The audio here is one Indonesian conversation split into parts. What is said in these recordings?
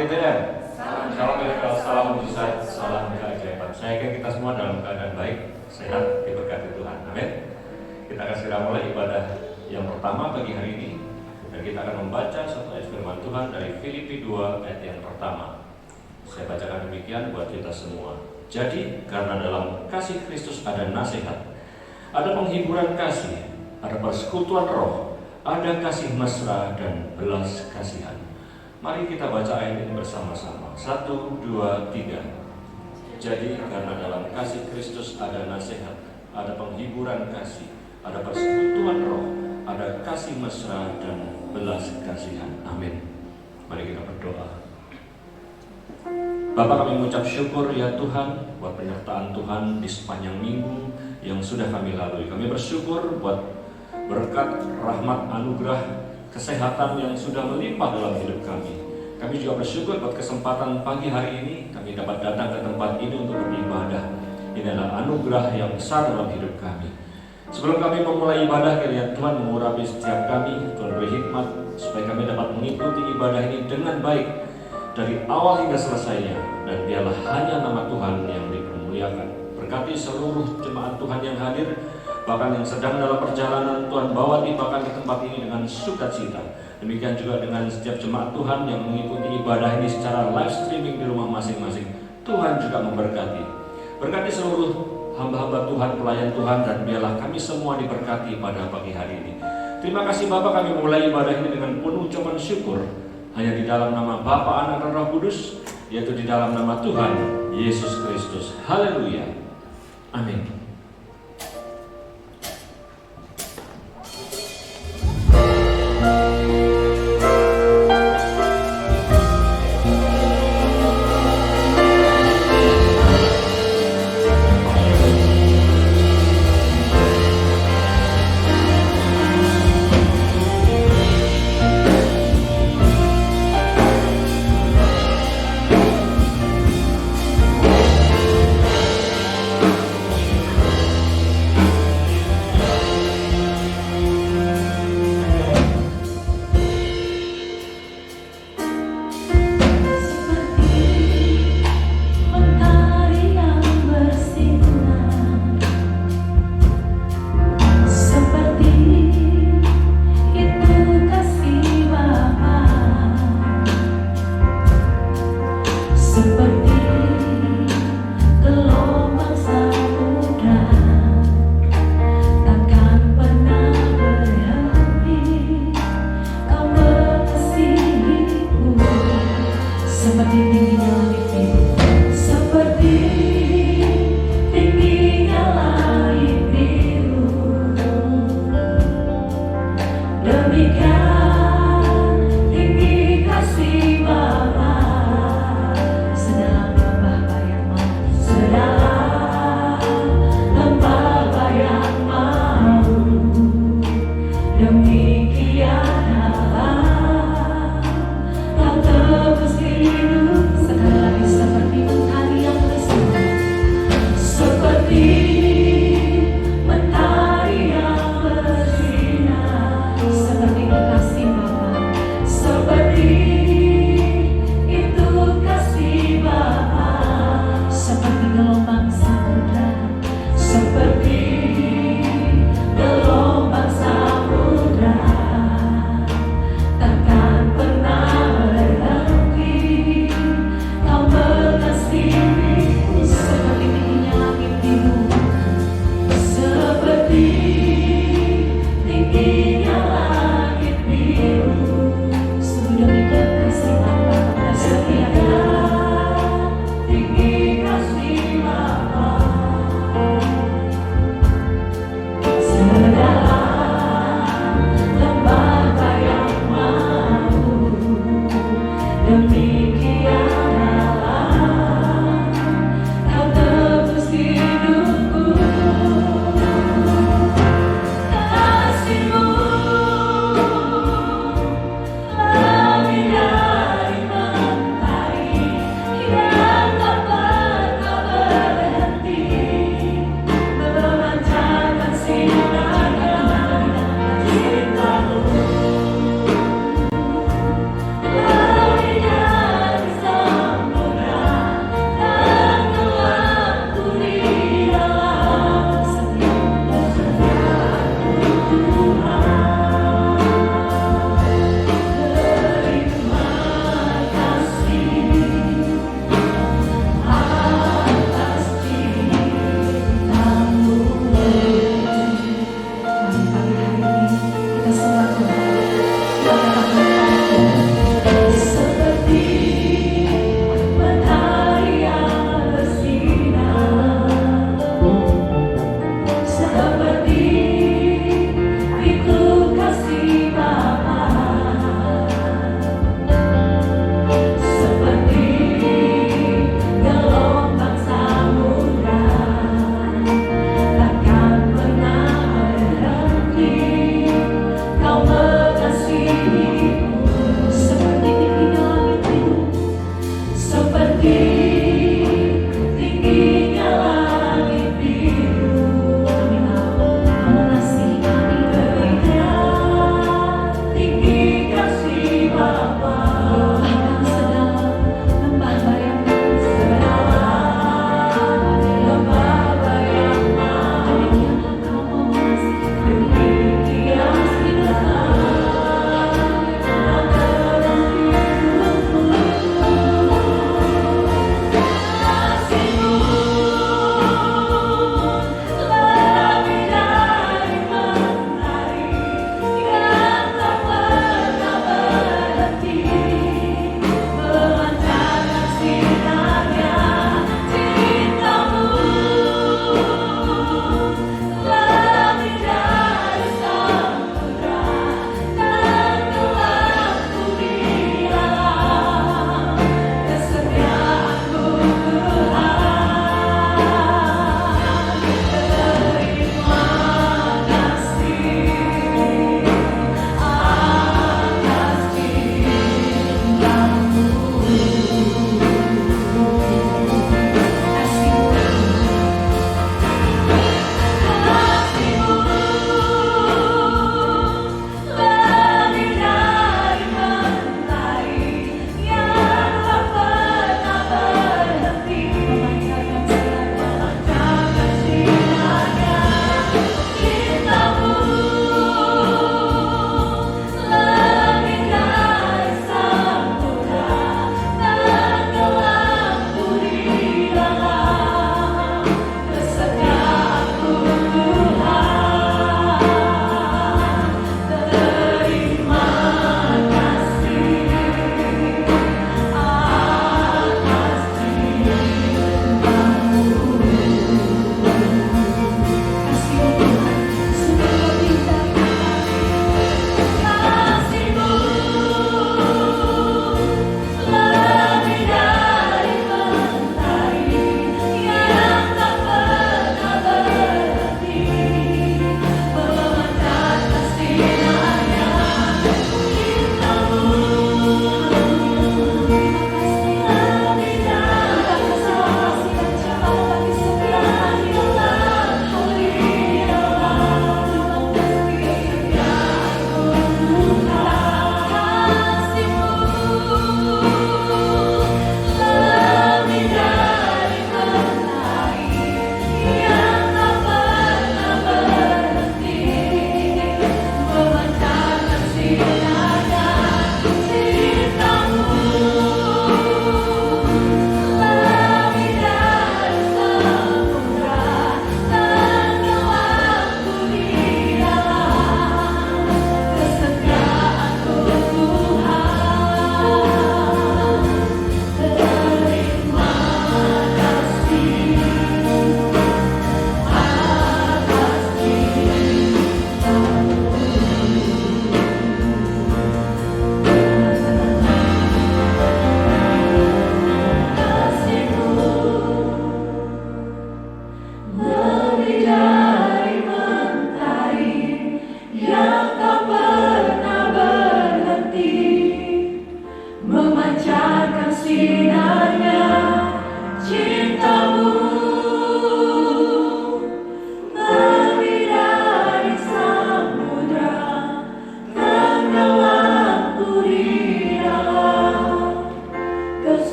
GTM, salam miracle, salam mujizat, salam keajaiban. Saya yakin kita semua dalam keadaan baik, sehat, diberkati Tuhan. Amin. Kita akan segera mulai ibadah yang pertama pagi hari ini, dan kita akan membaca satu ayat firman Tuhan dari Filipi 2 ayat yang pertama. Saya bacakan demikian buat kita semua. Jadi karena dalam kasih Kristus ada nasihat, ada penghiburan kasih, ada persekutuan roh, ada kasih mesra dan belas kasihan. Mari kita baca ayat ini bersama-sama. 1, 2, 3. Jadi karena dalam kasih Kristus ada nasihat, ada penghiburan kasih, ada persekutuan roh, ada kasih mesra dan belas kasihan. Amin. Mari kita berdoa. Bapa, kami mengucap syukur ya Tuhan buat penyertaan Tuhan di sepanjang minggu yang sudah kami lalui. Kami bersyukur buat berkat, rahmat, anugerah, kesehatan yang sudah melimpah dalam hidup kami. Kami juga bersyukur buat kesempatan pagi hari ini kami dapat datang ke tempat ini untuk beribadah. Ini adalah anugerah yang besar dalam hidup kami. Sebelum kami memulai ibadah, kiranya Tuhan mengurapi setiap kami, Tuhan beri hikmat supaya kami dapat mengikuti ibadah ini dengan baik dari awal hingga selesainya, dan biarlah hanya nama Tuhan yang dipermuliakan. Berkati seluruh jemaat Tuhan yang hadir, bahkan yang sedang dalam perjalanan, Tuhan bawa tibakan ke tempat ini dengan sukacita. Demikian juga dengan setiap jemaat Tuhan yang mengikuti ibadah ini secara live streaming di rumah masing-masing. Tuhan juga memberkati. Berkati seluruh hamba-hamba Tuhan, pelayan Tuhan, dan biarlah kami semua diberkati pada pagi hari ini. Terima kasih Bapa, kami mulai ibadah ini dengan penuh ucapan syukur. Hanya di dalam nama Bapa, Anak, dan Roh Kudus, yaitu di dalam nama Tuhan Yesus Kristus. Haleluya. Amin.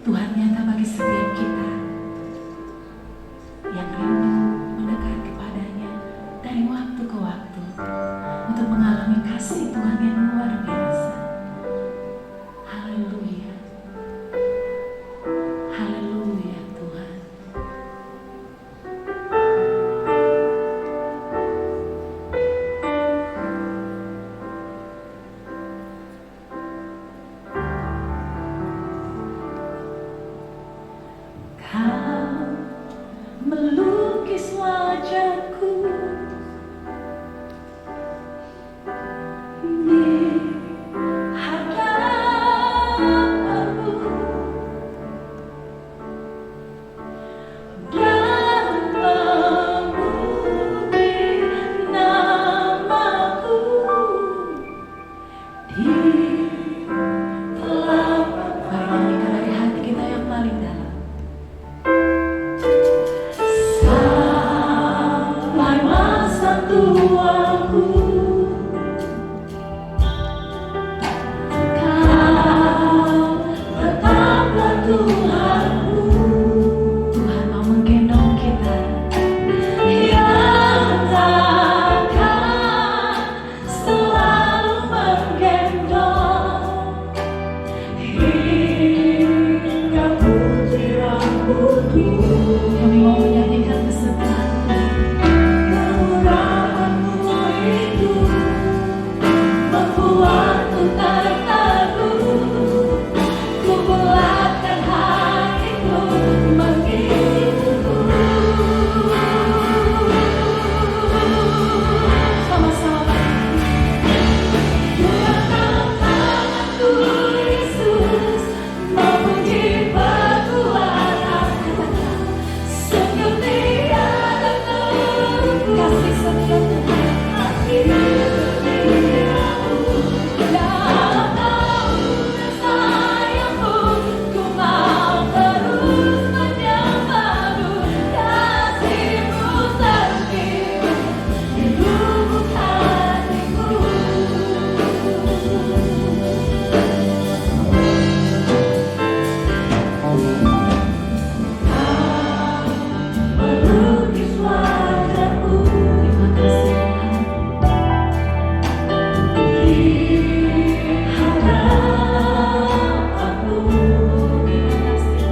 Tuhan nyata bagi setiap kita yang rindu mendekat kepadanya dari waktu ke waktu untuk mengalami kasih Tuhan yang luar biasa. Haleluya, haleluya Tuhan. Kau melukis wajahku di hadapanmu dan memuji namaku di telapak. Mari nyanyikan dari hati kita yang paling dalam. Sampai masa tuaku, Kau tetaplah Tuhanku. Tuhan mau menggendong kita, yang takkan selalu menggendong hingga putih rambutku. Kami mau menyanyikan kesetiaanmu. Kemurahan-Mu itu membuatku terteduh. Ku bulatkan hatiku mengikutimu. Sama-sama. Bukakan tanganku Yesus, memuji perbuatanmu. Sungguh tiada terlalu kasih setia Tuhan, kasih setiamu. Dalam naungan sayangmu, ku mau terus menyembahmu. Kasih-Mu terkirim di lubuk hatiku. Melukis wajahku, terima kasih Tuhan, di hadapanmu. Terima kasih,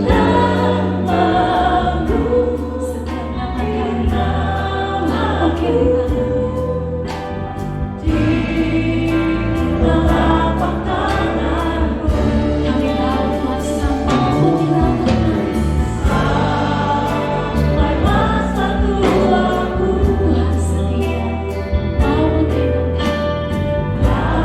dan memuji setiap nama kami. Tuhan ukir di tangan-Mu, di telapak tangan-Mu. Kami tahu Tuhan sanggup menyenangkan kami. Sampai masa tuaku, Tuhan setia mau menggendong kami. Kau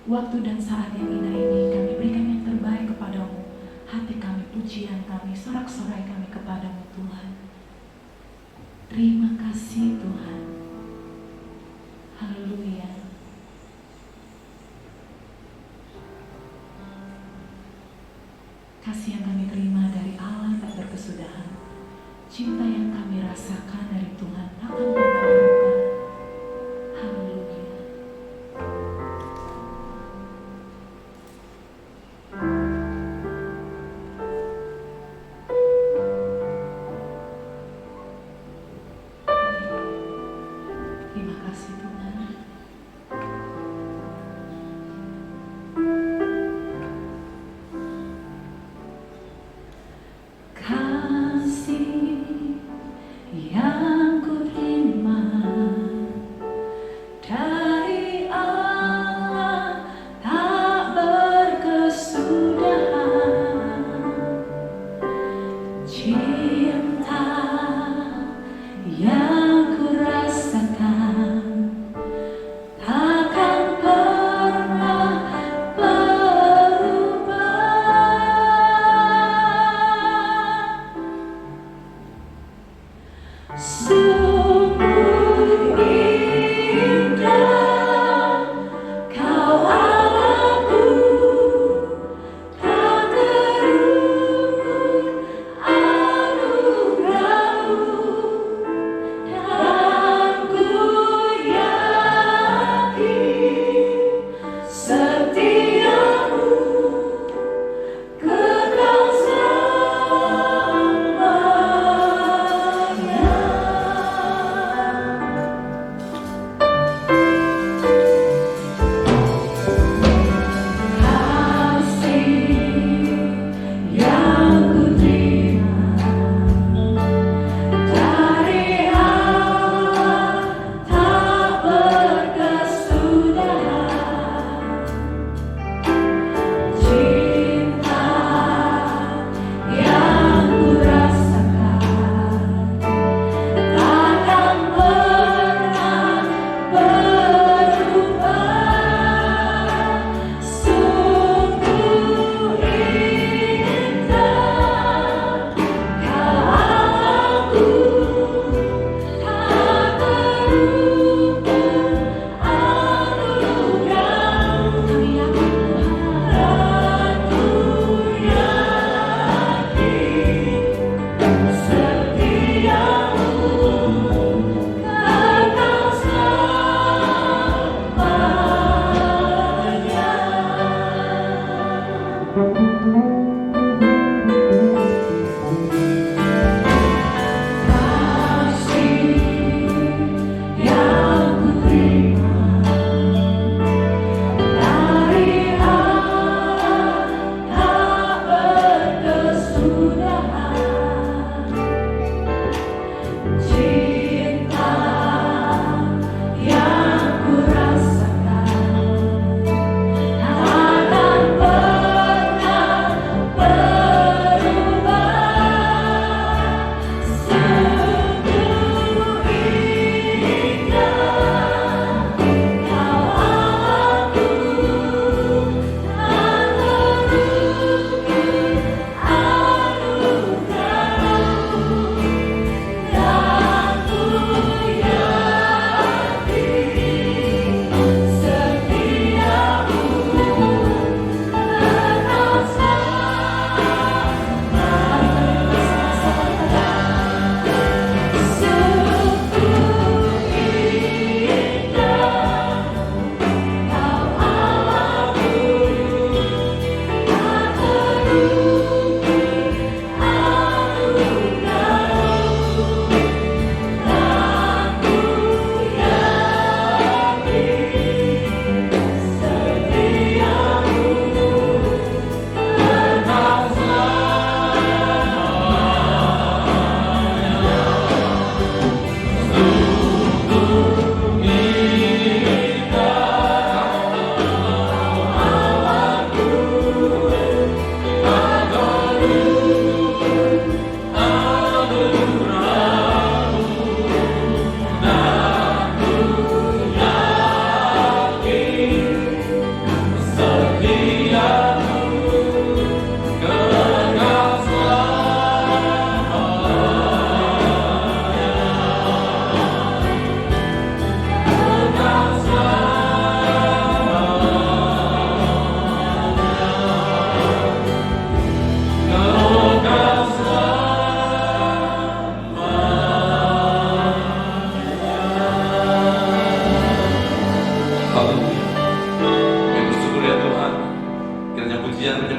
Waktu dan saat yang indah ini kami berikan yang terbaik kepadamu. Hati kami, pujian kami, sorak-sorai kami kepadamu Tuhan. Terima kasih Tuhan. Haleluya. Kasih yang kami terima dari Allah tak berkesudahan. Cinta yang kami rasakan dari Tuhan akan pernah berubah. Haleluya. Terima kasih Tuhan. Kasih yang ku terima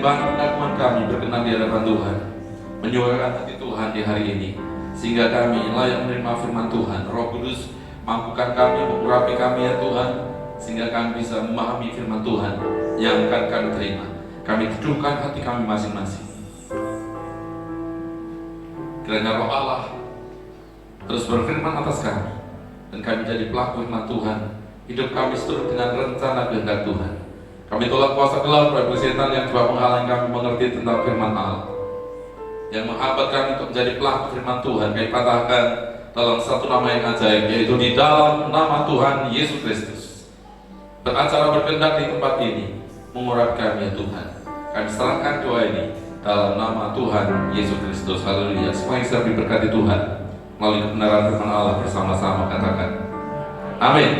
bahan pengakuan kami berkenan di hadapan Tuhan, menyuarakan hati Tuhan di hari ini, sehingga kami layak menerima firman Tuhan. Roh Kudus, mampukan kami, mengurapi kami ya Tuhan, sehingga kami bisa memahami firman Tuhan yang akan kami terima. Kami teduhkan hati kami masing-masing. Kiranya Roh Allah terus berfirman atas kami, dan kami jadi pelaku firman Tuhan. Hidup kami seturut dengan rencana kehendak Tuhan. Kami tolak kuasa gelap dari setan yang coba menghalangi kami mengerti tentang firman Allah, yang menghambat kami untuk menjadi pelaku firman Tuhan. Kami patahkan dalam satu nama yang ajaib, yaitu di dalam nama Tuhan Yesus Kristus. Beracara berkehendak di tempat ini, mengurapi kami ya Tuhan. Kami serahkan doa ini dalam nama Tuhan Yesus Kristus. Haleluya. Semua yang sedang diberkati Tuhan melalui kebenaran firman Allah bersama-sama katakan amin.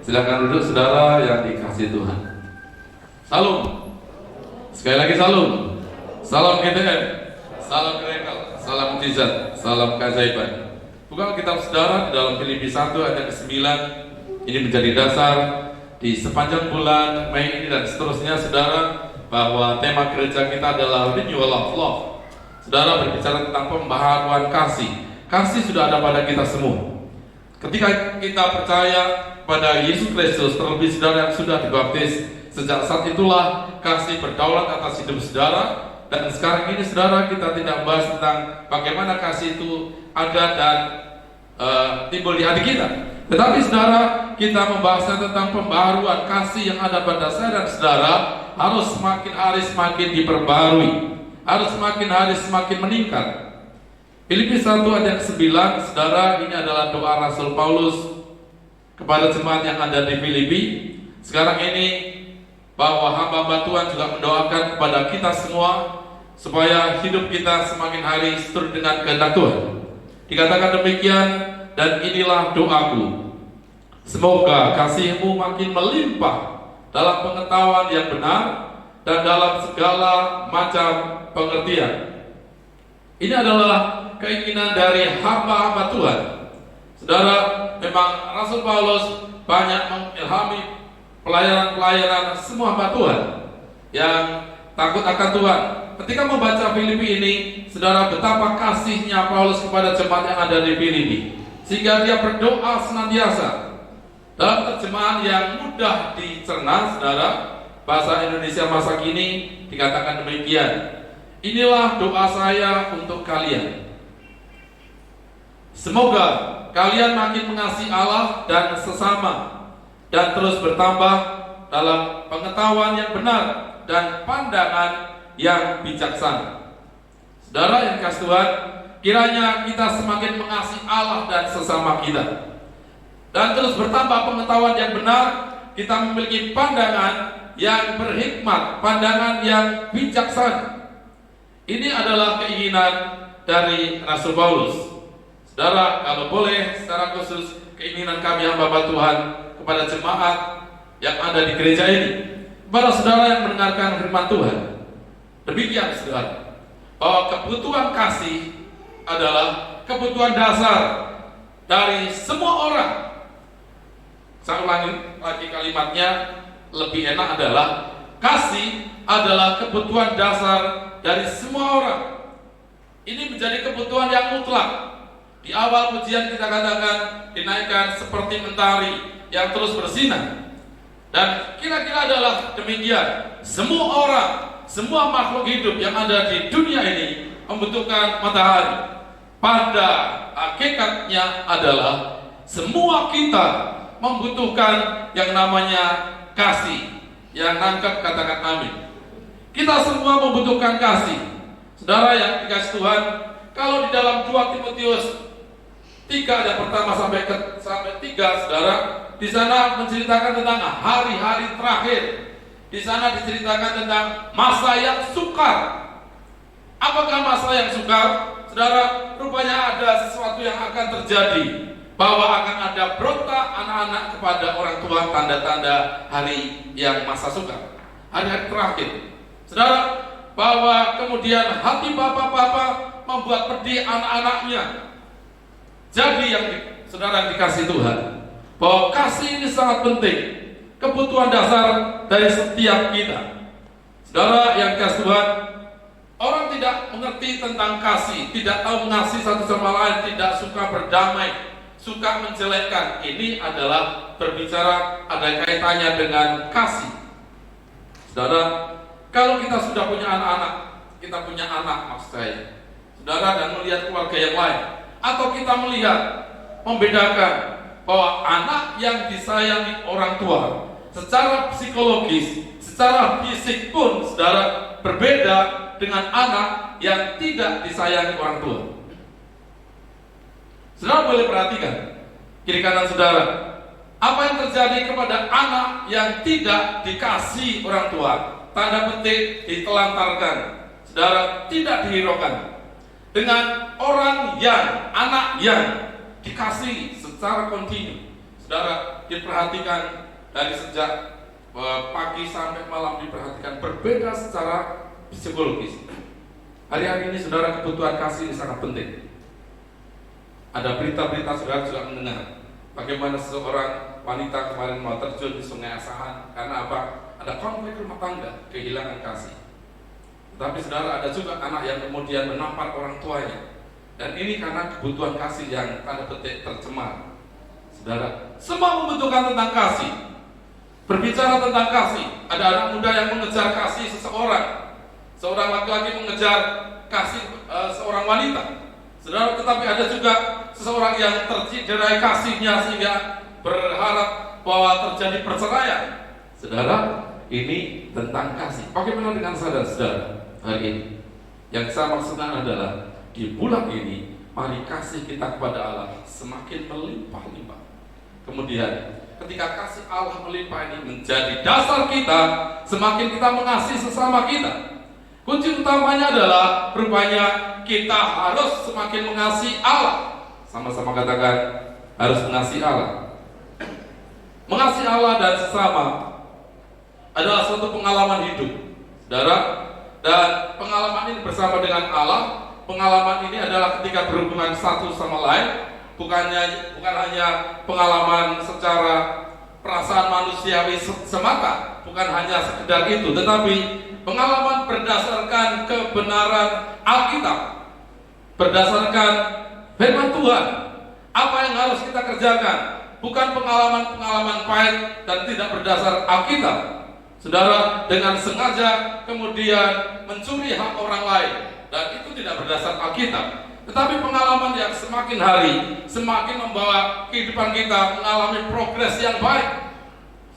Silakan duduk saudara yang dikasihi Tuhan. Salam. Sekali lagi salam. Salam GTM. Salam Gerekel. Salam mujizat. Salam keajaiban. Buka kitab saudara di dalam Filipi 1 ayat ke-9. Ini menjadi dasar di sepanjang bulan Mei ini dan seterusnya saudara, bahwa tema gereja kita adalah renewal of love. Saudara berbicara tentang pembaharuan kasih. Kasih sudah ada pada kita semua. Ketika kita percaya pada Yesus Kristus, terlebih saudara yang sudah dibaptis, sejak saat itulah kasih berdaulat atas hidup saudara. Dan sekarang ini saudara, kita tidak membahas tentang bagaimana kasih itu ada dan timbul di hati kita, tetapi saudara, kita membahasnya tentang pembaharuan kasih yang ada pada saya dan saudara harus semakin hari semakin diperbarui, harus semakin hari semakin meningkat. Filipi 1 ayat 9, saudara, ini adalah doa Rasul Paulus kepada jemaat yang ada di Filipi. Sekarang ini bahwa hamba-hamba Tuhan juga mendoakan kepada kita semua supaya hidup kita semakin hari seturut dengan kehendak Tuhan. Dikatakan demikian, dan inilah doaku, semoga kasih-Mu makin melimpah dalam pengetahuan yang benar dan dalam segala macam pengertian. Ini adalah keinginan dari hamba-hamba Tuhan. Saudara, memang Rasul Paulus banyak mengilhami pelayanan-pelayanan semua hamba Tuhan yang takut akan Tuhan. Ketika membaca Filipi ini, saudara, betapa kasihnya Paulus kepada jemaat yang ada di Filipi, sehingga dia berdoa senantiasa. Dalam terjemahan yang mudah dicerna, saudara, bahasa Indonesia masa kini dikatakan demikian. Inilah doa saya untuk kalian. Semoga kalian makin mengasihi Allah dan sesama, dan terus bertambah dalam pengetahuan yang benar dan pandangan yang bijaksana. Saudara yang kasih Tuhan, kiranya kita semakin mengasihi Allah dan sesama kita, dan terus bertambah pengetahuan yang benar. Kita memiliki pandangan yang berhikmat, pandangan yang bijaksana. Ini adalah keinginan dari Rasul Paulus. Saudara, kalau boleh secara khusus keinginan kami hamba Tuhan kepada jemaat yang ada di gereja ini, kepada saudara yang mendengarkan firman Tuhan, demikian saudara, bahwa kebutuhan kasih adalah kebutuhan dasar dari semua orang. Saya ulangi lagi kalimatnya, lebih enak adalah kasih adalah kebutuhan dasar dari semua orang. Ini menjadi kebutuhan yang mutlak. Di awal pujian kita katakan dinaikkan seperti mentari yang terus bersinar. Dan kira-kira adalah demikian. Semua orang, semua makhluk hidup yang ada di dunia ini membutuhkan matahari. Pada hakikatnya adalah semua kita membutuhkan yang namanya kasih. Yang nangkep katakan amin. Kita semua membutuhkan kasih. Saudara yang dikasih Tuhan, kalau di dalam 2 Timotius 3 ayat pertama sampai 3, saudara, di sana menceritakan tentang hari-hari terakhir. Di sana diceritakan tentang masa yang sukar. Apakah masa yang sukar? Saudara, rupanya ada sesuatu yang akan terjadi, bahwa akan ada berontak anak-anak kepada orang tua, tanda-tanda hari yang masa sukar, hari-hari terakhir. Saudara, bahwa kemudian hati bapak-bapak membuat pedih anak-anaknya. Jadi yang saudara dikasih Tuhan, bahwa kasih ini sangat penting, kebutuhan dasar dari setiap kita. Saudara yang kasih Tuhan, orang tidak mengerti tentang kasih, tidak tahu mengasihi satu sama lain, tidak suka berdamai, suka menjelekkan. Ini adalah berbicara ada kaitannya dengan kasih. Saudara, kalau kita sudah punya anak-anak, kita punya anak maksud saya, saudara, dan melihat keluarga yang lain, atau kita melihat membedakan bahwa anak yang disayangi orang tua secara psikologis, secara fisik pun, saudara, berbeda dengan anak yang tidak disayangi orang tua. Saudara boleh perhatikan kiri kanan saudara, apa yang terjadi kepada anak yang tidak dikasih orang tua, tanda petik ditelantarkan, saudara, tidak dihiraukan, dengan orang yang, anak yang dikasih secara kontinu. Saudara, diperhatikan dari sejak pagi sampai malam, diperhatikan, berbeda secara psikologis. Hari-hari ini saudara, kebutuhan kasih ini sangat penting. Ada berita-berita saudara juga mendengar bagaimana seorang wanita kemarin mau terjun di Sungai Asahan karena apa? Ada konflik rumah tangga, kehilangan kasih. Tetapi saudara, ada juga anak yang kemudian menampar orang tuanya, dan ini karena kebutuhan kasih yang tanda petik tercemar. Saudara, semua membutuhkan tentang kasih. Berbicara tentang kasih, ada anak muda yang mengejar kasih seseorang, seorang laki-laki mengejar kasih seorang wanita. Saudara, tetapi ada juga seseorang yang tercederai kasihnya sehingga berharap bahwa terjadi perceraian. Saudara, ini tentang kasih. Bagaimana dengan saudara hari ini? Yang saya maksudkan adalah di bulan ini, mari kasih kita kepada Allah semakin melimpah-limpah. Kemudian ketika kasih Allah melimpah ini menjadi dasar kita, semakin kita mengasihi sesama kita. Kunci utamanya adalah rupanya kita harus semakin mengasihi Allah. Sama-sama katakan, harus mengasihi Allah. Mengasihi Allah dan sesama adalah suatu pengalaman hidup, saudara. Dan pengalaman ini bersama dengan Allah, pengalaman ini adalah ketika berhubungan satu sama lain, bukan hanya pengalaman secara perasaan manusiawi semata, bukan hanya sekedar itu, tetapi pengalaman berdasarkan kebenaran Alkitab, berdasarkan firman Tuhan. Apa yang harus kita kerjakan, bukan pengalaman-pengalaman pahit dan tidak berdasar Alkitab. Saudara, dengan sengaja kemudian mencuri hak orang lain, dan itu tidak berdasar Alkitab. Tetapi pengalaman yang semakin hari semakin membawa kehidupan kita mengalami progres yang baik.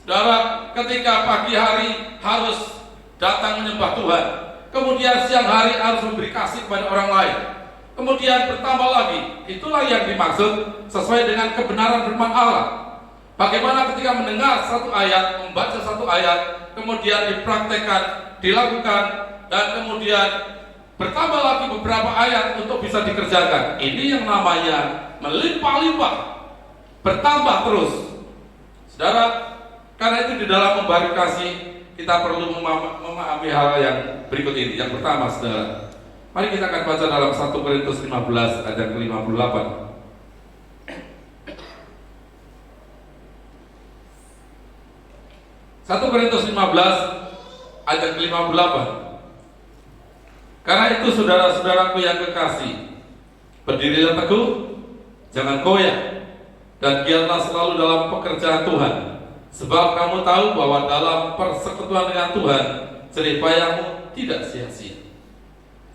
Saudara, ketika pagi hari harus datang menyembah Tuhan, kemudian siang hari harus memberi kasih kepada orang lain, kemudian bertambah lagi. Itulah yang dimaksud sesuai dengan kebenaran firman Allah. Bagaimana ketika mendengar satu ayat, membaca satu ayat, kemudian dipraktekkan, dilakukan, dan kemudian bertambah lagi beberapa ayat untuk bisa dikerjakan. Ini yang namanya melimpah-limpah, bertambah terus. Saudara, karena itu di dalam memberi kasih kita perlu memahami hal yang berikut ini. Yang pertama, saudara, mari kita akan baca dalam 1 Korintus 15 ayat ke-58. 1 Korintus 15 ayat ke-58. Karena itu saudara-saudaraku yang kekasih, berdirilah teguh, jangan goyah, dan giatlah selalu dalam pekerjaan Tuhan, sebab kamu tahu bahwa dalam persekutuan dengan Tuhan, jerih payahmu tidak sia-sia.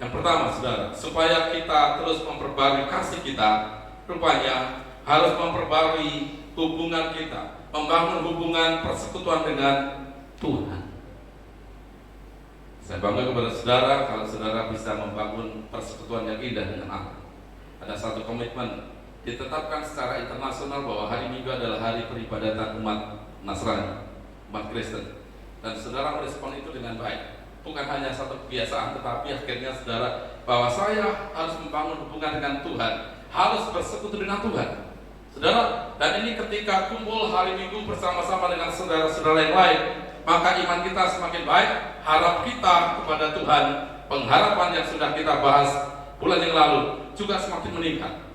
Yang pertama, saudara, supaya kita terus memperbarui kasih kita, rupanya harus memperbarui hubungan kita, membangun hubungan persekutuan dengan Tuhan. Saya bangga kepada saudara kalau saudara bisa membangun persekutuan yang indah dengan Allah. Ada satu komitmen ditetapkan secara internasional bahwa hari Minggu adalah hari peribadatan umat Nasrani, umat Kristen, dan saudara merespon itu dengan baik. Bukan hanya satu kebiasaan, tetapi akhirnya saudara bahwa saya harus membangun hubungan dengan Tuhan, harus bersekutu dengan Tuhan. Saudara, dan ini ketika kumpul hari Minggu bersama-sama dengan saudara-saudara yang lain, maka iman kita semakin baik, harap kita kepada Tuhan, pengharapan yang sudah kita bahas bulan yang lalu juga semakin meningkat.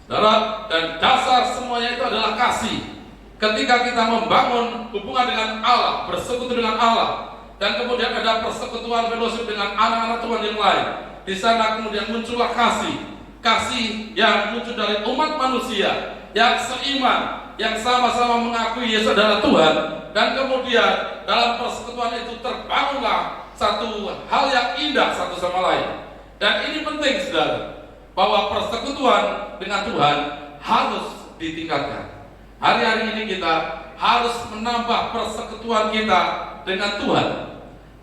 Saudara, dan dasar semuanya itu adalah kasih. Ketika kita membangun hubungan dengan Allah, bersekutu dengan Allah, dan kemudian ada persekutuan fellowship dengan anak-anak Tuhan yang lain. Di sana kemudian muncullah kasih yang muncul dari umat manusia yang seiman, yang sama-sama mengakui Yesus adalah Tuhan, dan kemudian dalam persekutuan itu terbangunlah satu hal yang indah satu sama lain. Dan ini penting, saudara, bahwa persekutuan dengan Tuhan harus ditingkatkan. Hari-hari ini kita harus menambah persekutuan kita dengan Tuhan.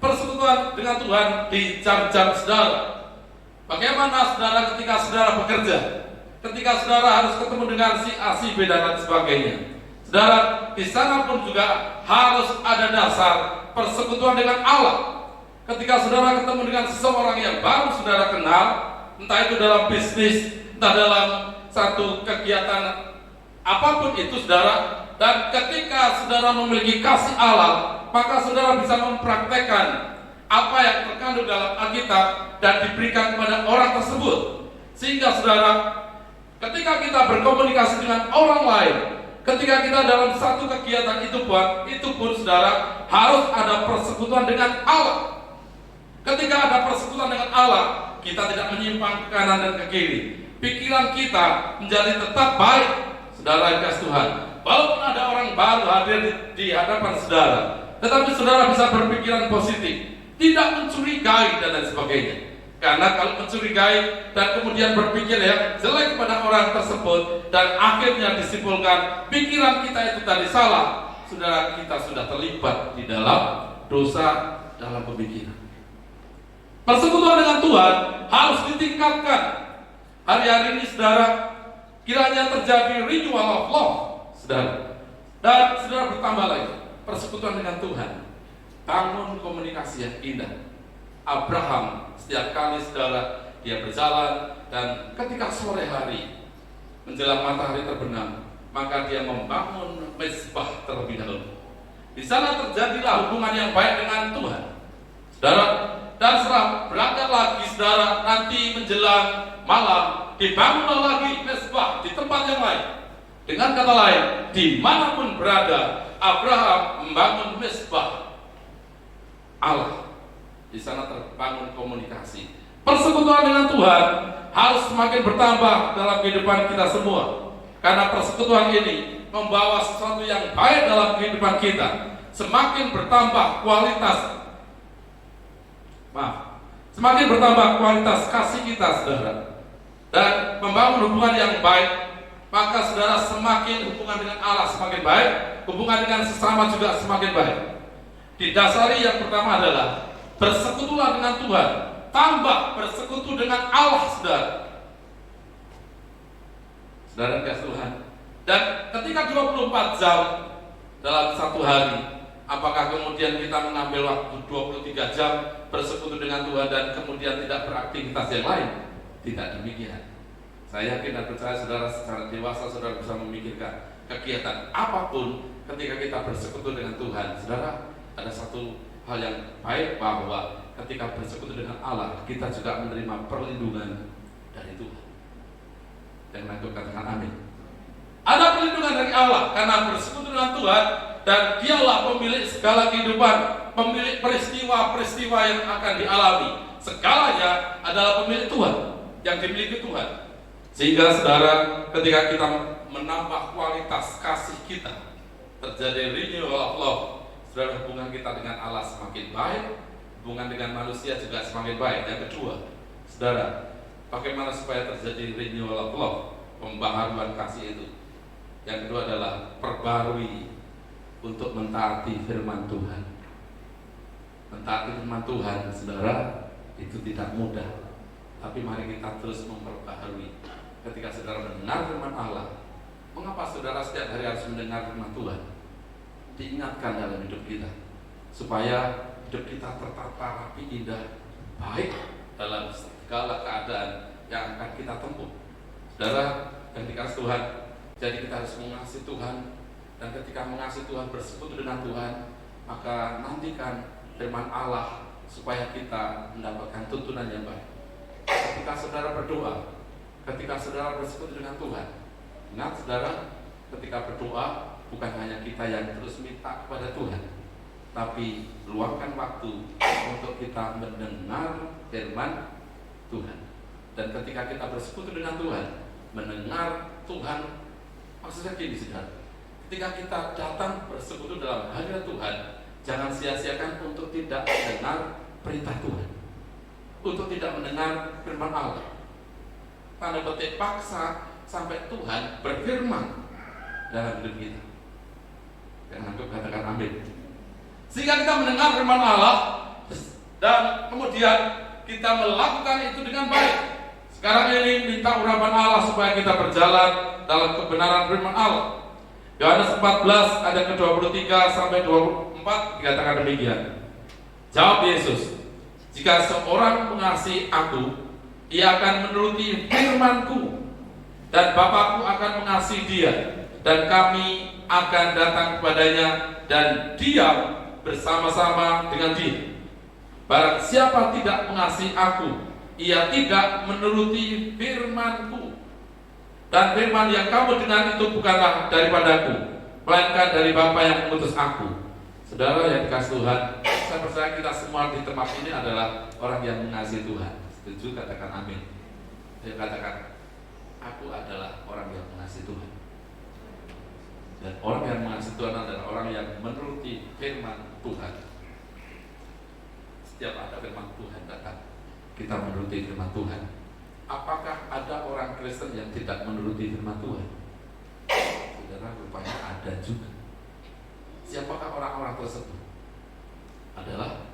Persekutuan dengan Tuhan di jam-jam saudara. Bagaimana saudara ketika saudara bekerja, ketika saudara harus ketemu dengan si A, si B, dan lain sebagainya. Saudara, di sana pun juga harus ada dasar persekutuan dengan Allah. Ketika saudara ketemu dengan seseorang yang baru saudara kenal, entah itu dalam bisnis, entah dalam satu kegiatan apapun itu, saudara, dan ketika saudara memiliki kasih Allah, maka saudara bisa mempraktekkan apa yang terkandung dalam Alkitab dan diberikan kepada orang tersebut. Sehingga saudara, ketika kita berkomunikasi dengan orang lain, ketika kita dalam satu kegiatan itu pun saudara harus ada persekutuan dengan Allah. Ketika ada persekutuan dengan Allah, kita tidak menyimpang ke kanan dan ke kiri. Pikiran kita menjadi tetap baik, saudara yang kasih Tuhan. Walaupun ada orang baru hadir di hadapan saudara, tetapi saudara bisa berpikiran positif, tidak mencurigai dan lain sebagainya. Karena kalau mencurigai dan kemudian berpikir yang jelek kepada orang tersebut dan akhirnya disimpulkan pikiran kita itu tadi salah, saudara, kita sudah terlibat di dalam dosa dalam pemikiran. Persekutuan dengan Tuhan harus ditingkatkan. Hari-hari ini saudara, kiranya terjadi renewal of love, saudara. Dan saudara bertambah lagi persekutuan dengan Tuhan. Bangun komunikasi yang indah. Abraham setiap kali saudara dia berjalan, dan ketika sore hari menjelang matahari terbenam, maka dia membangun mezbah terlebih dahulu. Di sana terjadilah hubungan yang baik dengan Tuhan, saudara. Dan setelah berangkat lagi saudara, nanti menjelang malam dibangunlah lagi mezbah di tempat yang lain. Dengan kata lain, dimanapun berada, Abraham membangun mezbah Allah. Di sana terbangun komunikasi. Persekutuan dengan Tuhan harus semakin bertambah dalam kehidupan kita semua. Karena persekutuan ini membawa sesuatu yang baik dalam kehidupan kita. Semakin bertambah semakin bertambah kualitas kasih kita, saudara, dan membangun hubungan yang baik, maka saudara semakin hubungan dengan Allah semakin baik, hubungan dengan sesama juga semakin baik. Didasari yang pertama adalah bersekutulah dengan Tuhan, tambah bersekutu dengan Allah, saudara. Saudara kasih Tuhan. Dan ketika 24 jam dalam satu hari, apakah kemudian kita mengambil waktu 23 jam bersekutu dengan Tuhan dan kemudian tidak beraktivitas yang lain? Tidak demikian. Saya yakin dan percaya saudara secara dewasa saudara bisa memikirkan kegiatan apapun ketika kita bersekutu dengan Tuhan. Saudara, ada satu hal yang baik, bahwa ketika bersekutu dengan Allah, kita juga menerima perlindungan dari Tuhan. Yang lain katakan amin. Ada perlindungan dari Allah karena bersekutu dengan Tuhan, dan dialah pemilik segala kehidupan, pemilik peristiwa-peristiwa yang akan dialami. Segalanya adalah pemilik Tuhan, yang dimiliki Tuhan. Sehingga saudara, ketika kita menambah kualitas kasih kita, terjadi renewal of love, saudara, hubungan kita dengan Allah semakin baik, hubungan dengan manusia juga semakin baik. Yang kedua, saudara, bagaimana supaya terjadi renewal of love, pembaharuan kasih itu? Yang kedua adalah perbarui untuk mentaati firman Tuhan. Mentaati firman Tuhan, saudara, itu tidak mudah. Tapi mari kita terus memperbaharui. Ketika saudara mendengar firman Allah, mengapa saudara setiap hari harus mendengar firman Tuhan? Diingatkan dalam hidup kita, supaya hidup kita tertata rapi, indah, baik dalam segala keadaan yang akan kita tempuh. Saudara yang dikasihi Tuhan, jadi kita harus mengasihi Tuhan. Dan ketika mengasihi Tuhan, bersekutu dengan Tuhan, maka nantikan firman Allah supaya kita mendapatkan tuntunan yang baik. Ketika saudara berdoa, ketika saudara bersekutu dengan Tuhan, ingat saudara, ketika berdoa bukan hanya kita yang terus minta kepada Tuhan, tapi luangkan waktu untuk kita mendengar firman Tuhan. Dan ketika kita bersekutu dengan Tuhan, mendengar Tuhan, maksudnya gini saudara, ketika kita datang bersekutu dalam hadirat Tuhan, jangan sia-siakan untuk tidak mendengar perintah Tuhan, untuk tidak mendengar firman Allah. Tanda petik paksa sampai Tuhan berfirman dalam hidup kita. Yang nangkep katakan amin. Sehingga kita mendengar firman Allah dan kemudian kita melakukan itu dengan baik. Sekarang ini minta urapan Allah supaya kita berjalan dalam kebenaran firman Allah. Yohanes 14 ayat ke-23 sampai 24 dikatakan demikian. Jawab Yesus, jika seorang mengasihi aku, ia akan menuruti firman-Ku, dan Bapa-Ku akan mengasihi dia, dan kami akan datang kepadanya dan diam bersama-sama dengan dia. Barang siapa tidak mengasihi aku, ia tidak menuruti firman-Ku. Dan firman yang kamu dengar itu bukanlah daripadaku, melainkan dari Bapa yang mengutus aku. Saudara yang dikasihi Tuhan, saya percaya kita semua di tempat ini adalah orang yang mengasihi Tuhan. Setuju? Katakan amin. Saya katakan, aku adalah orang yang mengasihi Tuhan. Dan orang yang mengasihi Tuhan adalah orang yang menuruti firman Tuhan. Setiap ada firman Tuhan datang, kita menuruti firman Tuhan. Apakah ada orang Kristen yang tidak menuruti firman Tuhan? Saudara, rupanya ada juga. Siapakah orang-orang tersebut? Adalah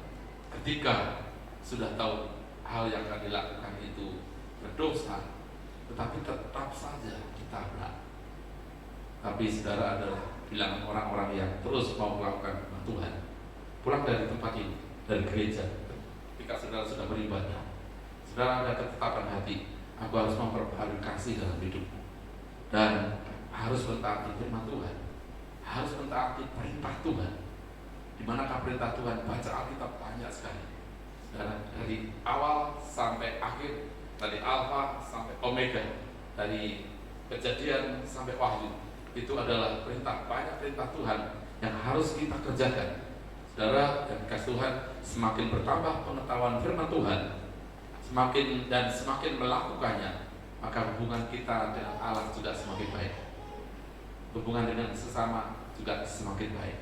ketika sudah tahu hal yang akan dilakukan itu berdosa, tetapi tetap saja ditabrak. Tapi saudara adalah bilangan orang-orang yang terus mau melakukan firman Tuhan. Pulang dari tempat ini, dari gereja, ketika saudara sudah beribadah, saudara ada ketetapan hati, aku harus memperbaharui kasih dalam hidupku, dan harus mentaati firman Tuhan, harus mentaati perintah Tuhan. Di manakah perintah Tuhan? Baca Alkitab banyak sekali, saudara, dari awal sampai akhir, dari Alfa sampai Omega, dari Kejadian sampai Wahyu. Itu adalah perintah, banyak perintah Tuhan yang harus kita kerjakan. Saudara yang dikasihi Tuhan, semakin bertambah pengetahuan firman Tuhan, semakin melakukannya, maka hubungan kita dengan Allah juga semakin baik. Hubungan dengan sesama juga semakin baik.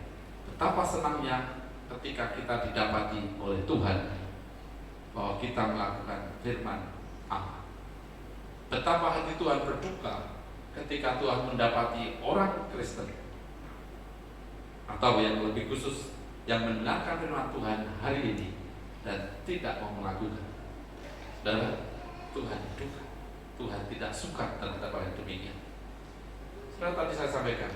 Betapa senangnya ketika kita didapati oleh Tuhan bahwa kita melakukan firman Allah. Betapa hati Tuhan berduka ketika Tuhan mendapati orang Kristen, atau yang lebih khusus yang mendengarkan firman Tuhan hari ini dan tidak mau melakukan. Dan Tuhan duka, Tuhan tidak suka terhadap hal yang demikian. Seperti tadi saya sampaikan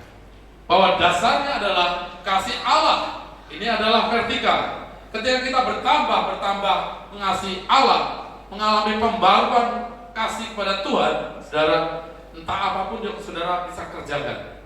bahwa dasarnya adalah kasih Allah. Ini adalah vertikal. Ketika kita bertambah mengasihi Allah, mengalami pembaruan kasih kepada Tuhan, saudara, entah apapun yang saudara bisa kerjakan.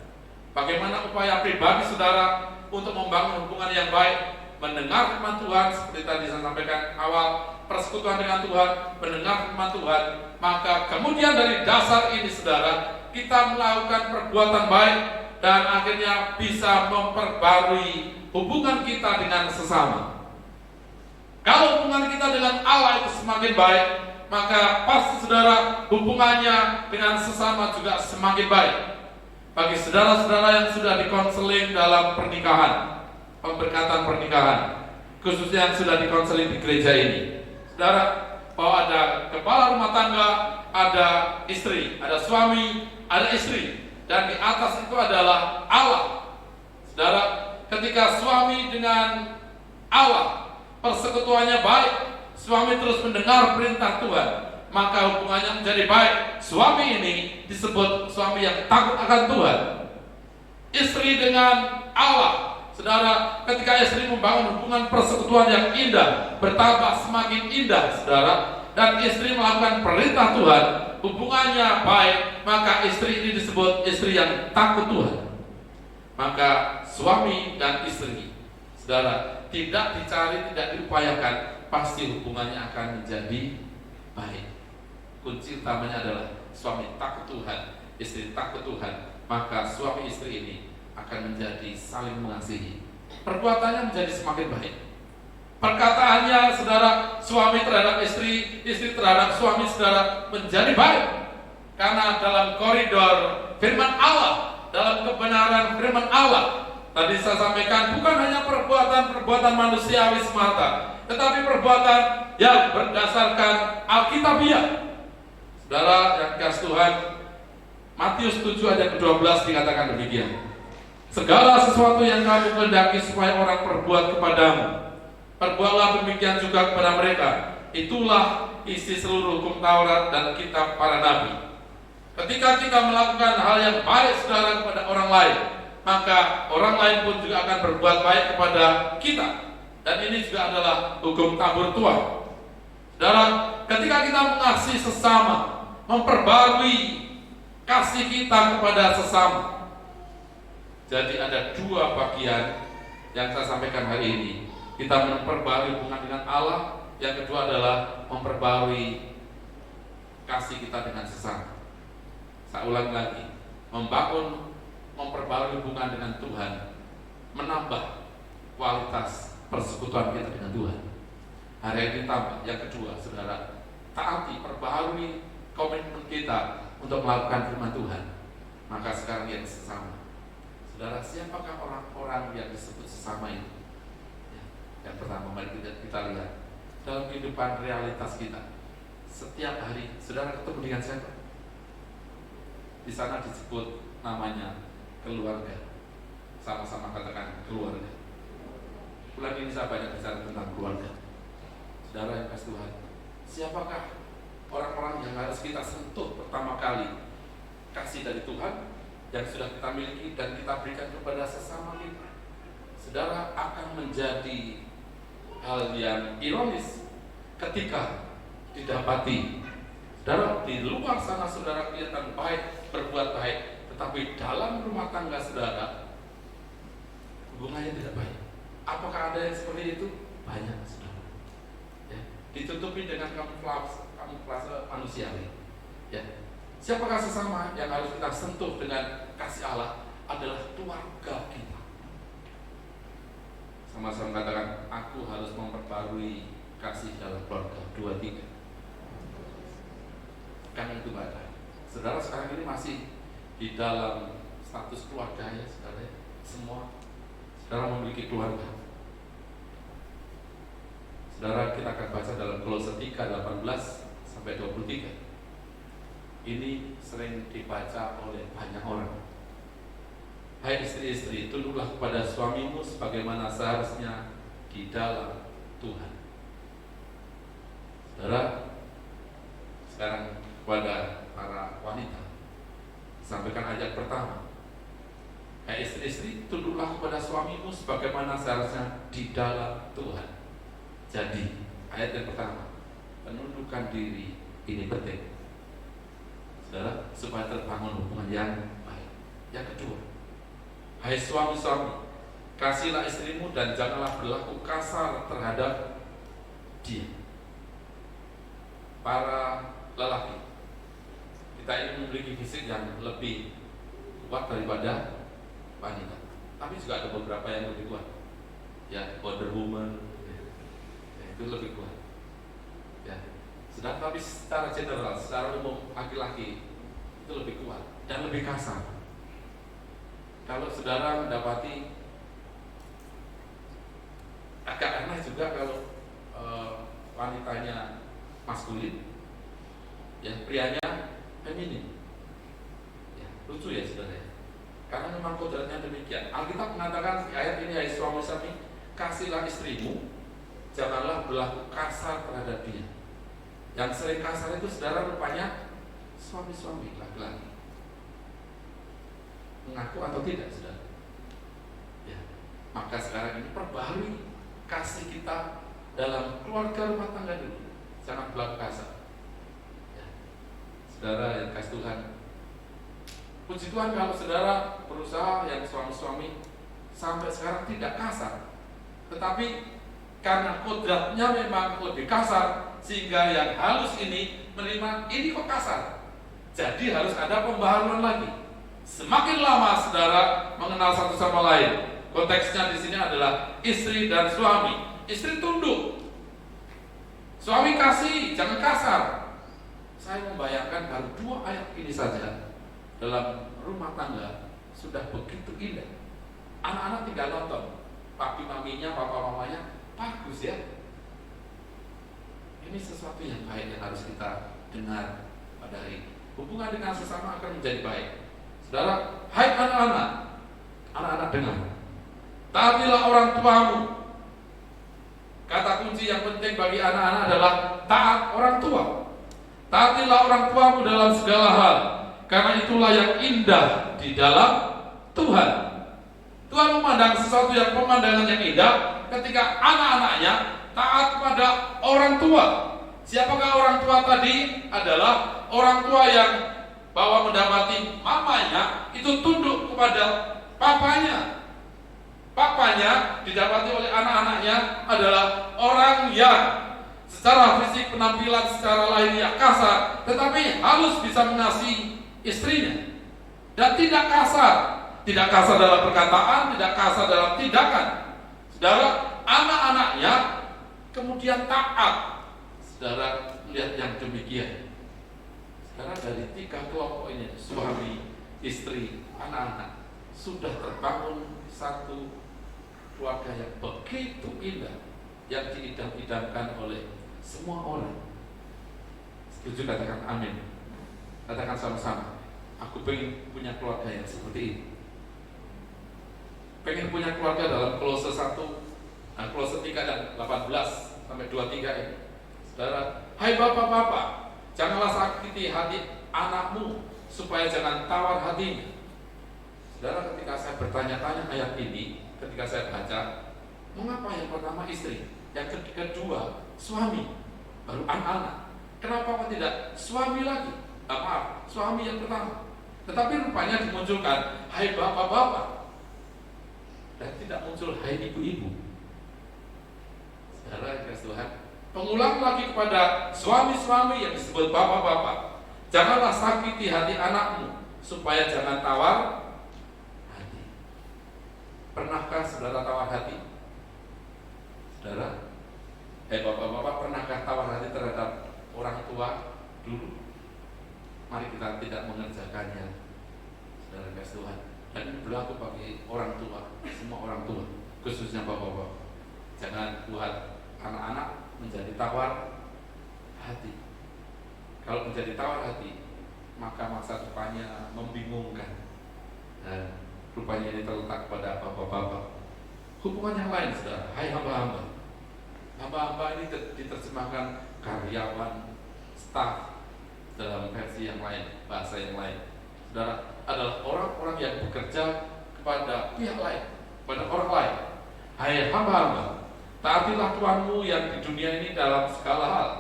Bagaimana upaya pribadi saudara untuk membangun hubungan yang baik, mendengar firman Tuhan seperti tadi saya sampaikan awal, persekutuan dengan Tuhan, mendengar firman Tuhan, maka kemudian dari dasar ini saudara, kita melakukan perbuatan baik dan akhirnya bisa memperbarui hubungan kita dengan sesama. Kalau hubungan kita dengan Allah itu semakin baik, maka pasti saudara hubungannya dengan sesama juga semakin baik. Bagi saudara-saudara yang sudah dikonseling dalam pernikahan, pemberkatan pernikahan, khususnya yang sudah dikonseling di gereja ini, saudara, bahwa ada kepala rumah tangga, ada istri, ada suami, ada istri, dan di atas itu adalah Allah. Saudara, ketika suami dengan Allah persekutuannya baik, suami terus mendengar perintah Tuhan, maka hubungannya menjadi baik. Suami ini disebut suami yang takut akan Tuhan. Istri dengan Allah, saudara, ketika istri membangun hubungan persekutuan yang indah, bertambah semakin indah, saudara, dan istri melakukan perintah Tuhan, hubungannya baik, maka istri ini disebut istri yang takut Tuhan. Maka suami dan istri, saudara, tidak dicari, tidak diupayakan, pasti hubungannya akan menjadi baik. Kunci utamanya adalah suami takut Tuhan, istri takut Tuhan, maka suami istri ini akan menjadi saling mengasihi, perbuatannya menjadi semakin baik. Perkataannya saudara, suami terhadap istri, istri terhadap suami saudara menjadi baik. Karena dalam koridor firman Allah, dalam kebenaran firman Allah, tadi saya sampaikan bukan hanya perbuatan-perbuatan manusiawi semata, tetapi perbuatan yang berdasarkan Alkitabiah. Saudara yang kasih Tuhan, Matius 7 ayat ke-12 dikatakan demikian. Segala sesuatu yang kamu kehendaki supaya orang perbuat kepadamu, perbuatlah demikian juga kepada mereka. Itulah isi seluruh hukum Taurat dan kitab para nabi. Ketika kita melakukan hal yang baik saudara kepada orang lain, maka orang lain pun juga akan berbuat baik kepada kita. Dan ini juga adalah hukum tabur tuah. Saudara, ketika kita mengasihi sesama, memperbarui kasih kita kepada sesama. Jadi ada dua bagian yang saya sampaikan hari ini. Kita memperbarui hubungan dengan Allah. Yang kedua adalah memperbarui kasih kita dengan sesama. Saya ulang lagi, memperbarui hubungan dengan Tuhan, menambah kualitas persekutuan kita dengan Tuhan. Hari ini tambah. Yang kedua, saudara, taati, perbarui komitmen kita untuk melakukan firman Tuhan. Maka sekarang yang sesama. Saudara, siapakah orang-orang yang disebut sesama itu? Yang pertama, mari kita lihat dalam kehidupan realitas kita. Setiap hari, saudara ketemu dengan siapa? Di sana disebut namanya keluarga. Sama-sama katakan keluarga. Bulan ini saya banyak bicara tentang keluarga. Saudara yang kasih Tuhan, siapakah orang-orang yang harus kita sentuh pertama kali? Kasih dari Tuhan yang sudah kita miliki dan kita berikan kepada sesama kita. Saudara, akan menjadi hal yang ironis ketika didapati saudara di luar sana saudara kelihatan baik, berbuat baik, tetapi dalam rumah tangga saudara hubungannya tidak baik. Apakah ada yang seperti itu? Banyak, saudara. Ya, ditutupi dengan kamuflase manusiawi. Ya. Siapakah sesama yang harus kita sentuh dengan kasih Allah? Adalah keluarga kita. Sama-sama katakan, aku harus memperbarui kasih dalam keluarga. 2, 3. Kan itu baik. Saudara sekarang ini masih di dalam status keluarga ya, saudara. Semua saudara memiliki keluarga. Saudara, kita akan baca dalam Kolose 3:18-23. Ini sering dibaca oleh banyak orang. Hai istri-istri, tunduklah kepada suamimu sebagaimana seharusnya di dalam Tuhan. Saudara, sekarang kepada para wanita, sampaikan ayat pertama. Hai istri-istri, tunduklah kepada suamimu sebagaimana seharusnya di dalam Tuhan. Jadi, ayat yang pertama, penundukan diri ini penting, saudara, supaya terbangun hubungan yang baik. Yang kedua, hai suami-suami, kasihlah istrimu dan janganlah berlaku kasar terhadap dia. Para lelaki, kita ingin memiliki fisik yang lebih kuat daripada wanita, tapi juga ada beberapa yang lebih kuat. Ya, Wonder Woman, itu lebih kuat. Ya, sedang tapi secara general, secara umum laki-laki itu lebih kuat dan lebih kasar. Kalau saudara mendapati agak aneh juga kalau wanitanya maskulin, ya prianya feminin. Ya, lucu ya saudara. Karena memang kodratnya demikian. Alkitab mengatakan di ayat ini, hai suami-suami, kasihlah istrimu, janganlah berlaku kasar terhadap dia. Yang sering kasar itu saudara rupanya suami-suami laki-laki. Mengaku atau tidak, saudara? Ya. Maka sekarang ini perbarui kasih kita dalam keluarga rumah tangga dulu. Jangan berlaku kasar. Ya. Saudara yang kasih Tuhan, puji Tuhan kalau saudara berusaha yang suami-suami sampai sekarang tidak kasar. Tetapi karena kodratnya memang lebih kasar, sehingga yang halus ini menerima ini kok kasar. Jadi harus ada pembaharuan lagi. Semakin lama saudara mengenal satu sama lain, Konteksnya di sini adalah istri dan suami. Istri tunduk, suami kasih, jangan kasar. Saya membayangkan baru 2 ayat ini saja dalam rumah tangga sudah begitu indah. Anak-anak tinggal nonton, papi maminya, papa mamanya, bagus ya. Ini sesuatu yang baik yang harus kita dengar pada hari ini. Hubungan dengan sesama akan menjadi baik. Saudara, hai anak-anak, anak-anak dengar, taatilah orang tuamu. Kata kunci yang penting bagi anak-anak adalah taat orang tua. Taatilah orang tuamu dalam segala hal, karena itulah yang indah di dalam Tuhan. Tuhan memandang sesuatu yang pemandangan yang indah ketika anak-anaknya taat kepada orang tua. Siapakah orang tua tadi? Adalah orang tua yang bahwa mendapati mamanya itu tunduk kepada papanya. Papanya didapati oleh anak-anaknya adalah orang yang secara fisik, penampilan, secara lahiriah kasar, tetapi halus bisa mengasihi istrinya. Dan tidak kasar dalam perkataan, tidak kasar dalam tindakan. Saudara, anak-anaknya kemudian taat. Saudara, lihat yang demikian. Saudara, dari 3 kelompok ini, suami, istri, anak-anak, sudah terbangun satu keluarga yang begitu indah, yang diidam-idamkan oleh semua orang. Setuju? Katakan amin. Katakan sama-sama, aku pengen punya keluarga yang seperti ini. Pengen punya keluarga dalam Kolose 1, Kolose 3 dan 18 sampai 23 ini. Saudara, hai bapak-bapak, janganlah sakiti hati anakmu supaya jangan tawar hatinya. Saudara, ketika saya bertanya-tanya ayat ini, ketika saya baca, mengapa yang pertama istri, yang kedua suami, baru anak-anak? Kenapa kok tidak suami lagi? Maaf, suami yang pertama. Tetapi rupanya dimunculkan hai bapak-bapak, dan tidak muncul hai ibu-ibu. Saudara kasih Tuhan, pengulang lagi kepada suami-suami yang disebut bapak-bapak, janganlah sakiti hati anakmu supaya jangan tawar. Pernahkah saudara tawar hati? Saudara, bapak-bapak, pernahkah tawar hati terhadap orang tua dulu? Mari kita tidak mengerjakannya, saudara kasih Tuhan. Dan ini berlaku bagi orang tua, semua orang tua, khususnya bapak-bapak. Jangan buat anak-anak menjadi tawar hati. Kalau menjadi tawar hati, maka masa depannya membingungkan. Dan rupanya ini terletak pada bapak-bapak. Hubungan yang lain, saudara, hai hamba-hamba. Hamba-hamba ini diterjemahkan karyawan, staf dalam versi yang lain, bahasa yang lain. Saudara, adalah orang-orang yang bekerja kepada pihak lain, kepada orang lain. Hai hamba-hamba, taatilah Tuhanmu yang di dunia ini dalam segala hal.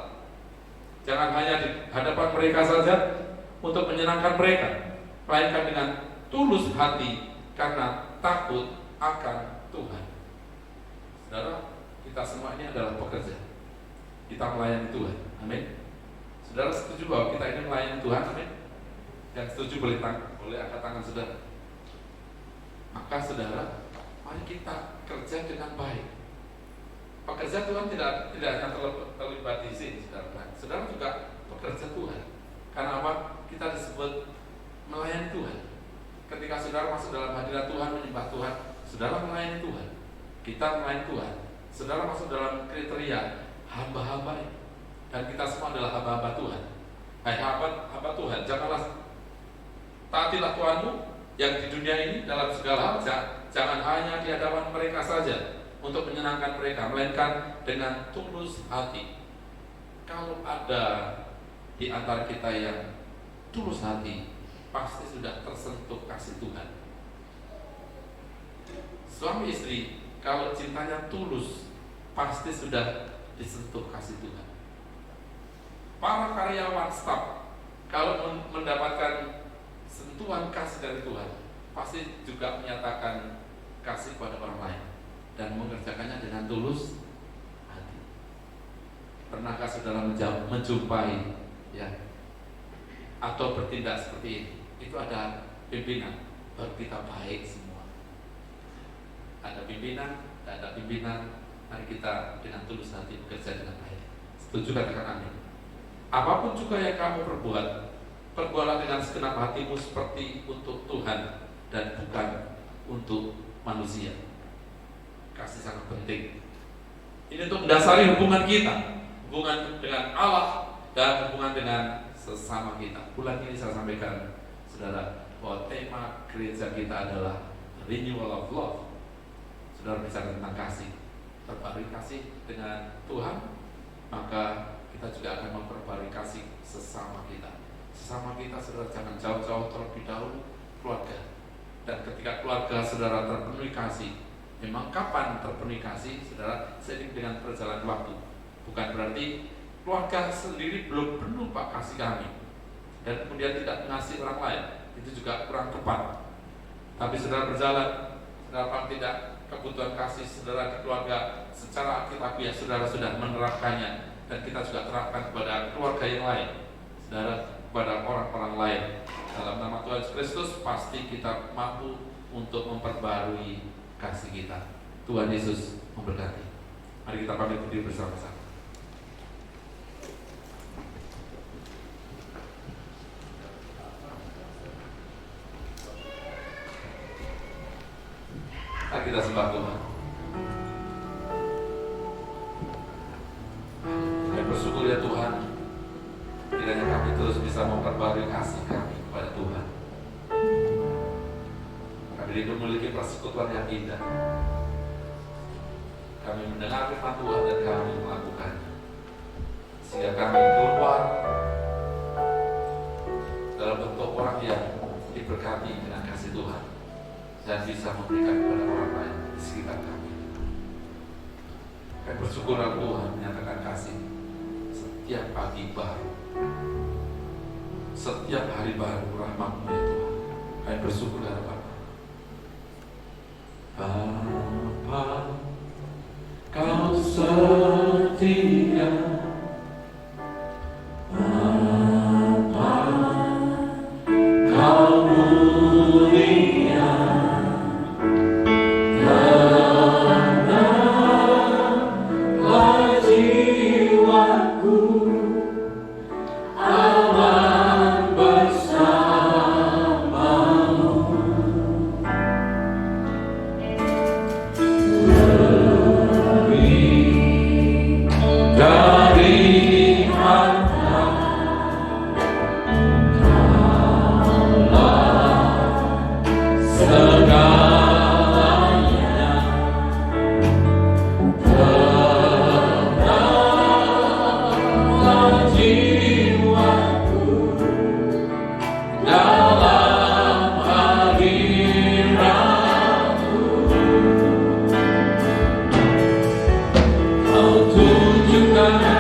Jangan hanya di hadapan mereka saja untuk menyenangkan mereka, melainkan dengan tulus hati karena takut akan Tuhan. Saudara, kita semua ini adalah pekerja. Kita melayani Tuhan. Amin. Saudara setuju bahwa kita ini melayani Tuhan? Amin. Yang setuju boleh angkat tangan saudara. Maka saudara, mari kita kerja dengan baik. Pekerja Tuhan tidak hanya terlibat di sini, saudara. Saudara juga pekerja Tuhan. Karena apa? Kita disebut melayani Tuhan. Ketika saudara masuk dalam hadirat Tuhan, menyembah Tuhan, saudara melayani Tuhan. Kita melayani Tuhan. Saudara masuk dalam kriteria hamba-hamba ini. Dan kita semua adalah hamba-hamba Tuhan. Hai hamba Tuhan, janganlah taatilah Tuhanmu yang di dunia ini dalam segala hal. Jangan hanya di hadapan mereka saja untuk menyenangkan mereka, melainkan dengan tulus hati. Kalau ada di antara kita yang tulus hati, pasti sudah tersentuh kasih Tuhan. Suami istri kalau cintanya tulus, pasti sudah disentuh kasih Tuhan. Para karyawan staf kalau mendapatkan sentuhan kasih dari Tuhan, pasti juga menyatakan kasih pada orang lain dan mengerjakannya dengan tulus hati. Pernahkah saudara menjumpai ya atau bertindak seperti ini? Itu ada pimpinan, baru kita baik semua. ada pimpinan, tidak ada pimpinan, mari kita dengan tulus hati bekerja dengan baik. Setuju, katakan amin. Apapun juga yang kamu perbuat, perbuatlah dengan segenap hatimu seperti untuk Tuhan dan bukan untuk manusia. Kasih sangat penting. Ini untuk mendasari hubungan kita, hubungan dengan Allah dan hubungan dengan sesama kita. Bulan ini saya sampaikan, saudara, bahwa tema gereja kita adalah renewal of love. Saudara bicara tentang kasih, perbarui kasih dengan Tuhan, maka kita juga akan memperbarui kasih sesama kita. Sesama kita, saudara, jangan jauh-jauh terlebih dahulu keluarga. Dan ketika keluarga saudara terpenuhi kasih, memang kapan terpenuhi kasih, saudara, seiring dengan perjalanan waktu. Bukan berarti keluarga sendiri belum penuh Pak kasih kami, dan kemudian tidak mengasihi orang lain, itu juga kurang tepat. Tapi saudara berjalan, saudara paling tidak kebutuhan kasih saudara di keluarga secara alkitabiah saudara sudah menerapkannya, dan kita juga terapkan kepada keluarga yang lain, saudara, kepada orang-orang lain. Dalam nama Tuhan Yesus Kristus pasti kita mampu untuk memperbarui kasih kita. Tuhan Yesus memberkati. Mari kita pamit berdiri bersama-sama. Mari kita sembah Tuhan. Kami bersyukur ya Tuhan, kiranya kami terus bisa memperbarui kasih kami kepada Tuhan. Kami rindu memiliki persekutuan yang indah. Kami mendengar firman Tuhan dan kami melakukannya, sehingga kami keluar dalam bentuk orang yang diberkati dengan kasih Tuhan dan bisa memberikan kepada orang lain di sekitar kami. Kami bersyukur Tuhan menyatakan kasih setiap pagi baru, setiap hari baru rahmat-Mu ya Tuhan. Kami bersyukur kepada Bapa. Bapa, Kau setia. Bapa, Kau mulia. Tenanglah jiwaku, aman bersamamu. Lebih dari harta, Kaulah segalanya. Tenanglah jiwaku dalam hadirat-Mu. Kau tunjukkan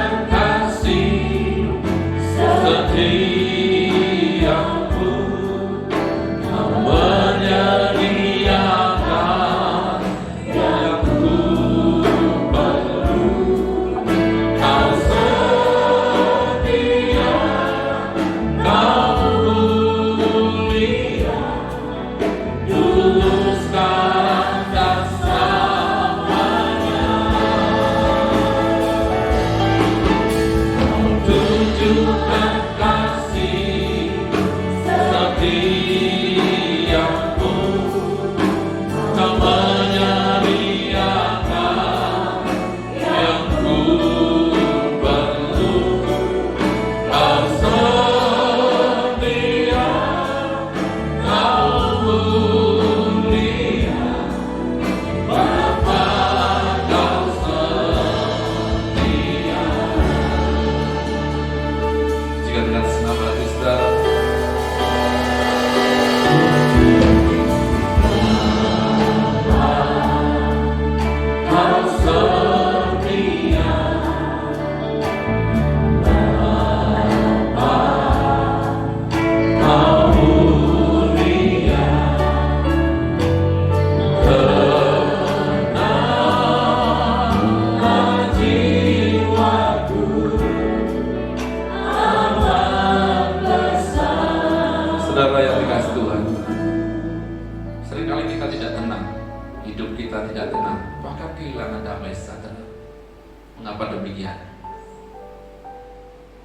Mengapa demikian?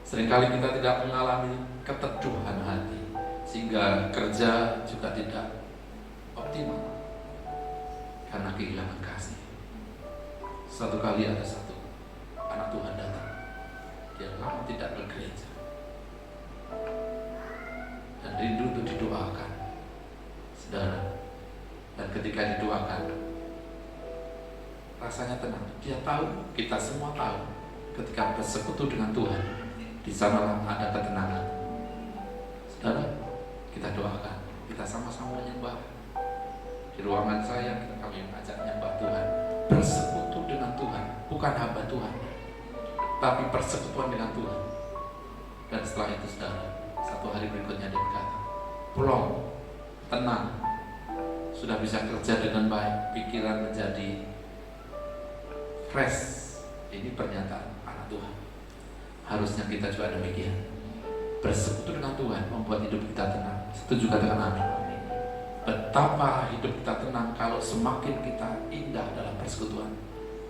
Seringkali kita tidak mengalami keteduhan hati, sehingga kerja juga tidak optimal karena kehilangan kasih. Suatu kali ada satu anak Tuhan datang, dia lama tidak bergereja dan rindu untuk didoakan, saudara. Dan ketika didoakan, rasanya tenang. Dia tahu, kita semua tahu, ketika bersekutu dengan Tuhan, di sanalah ada ketenangan. Saudara, kita doakan, kita sama-sama menyembah. Di ruangan saya, kami mengajak menyembah Tuhan, bersekutu dengan Tuhan, bukan hamba Tuhan, tapi persekutuan dengan Tuhan. Dan setelah itu, saudara, satu hari berikutnya dia berkata, "Pulang, tenang, sudah bisa kerja dengan baik, pikiran menjadi fresh." Ini pernyataan anak Tuhan. Harusnya kita juga demikian. Bersekutu dengan Tuhan membuat hidup kita tenang. Setuju, katakan amin. Betapa hidup kita tenang kalau semakin kita indah dalam persekutuan.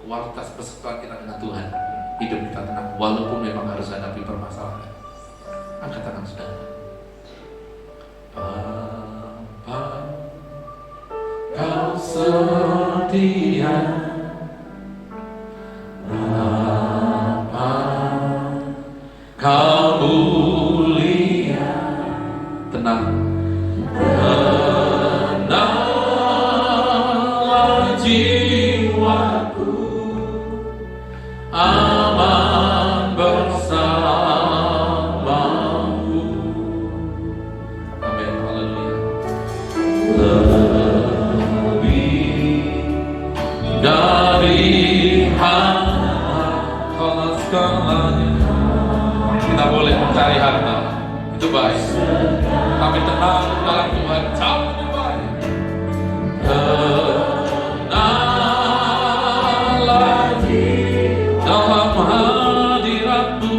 Kualitas persekutuan kita dengan Tuhan, hidup kita tenang, walaupun memang harus hadapi permasalahan. Angkat tangan, saudara. Bapa, Kau setia, Bapa, Kau mulia. Tenang, tenanglah jiwaku, aman bersamamu. Amin, haleluya. Dari harta segalanya, kita boleh mencari harta, itu baik. Tapi tenang dalam Tuhan jauh lebih baik. Tenanglah dalam hadirat-Mu.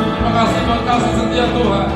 Terima kasih buat kasih setia Tuhan.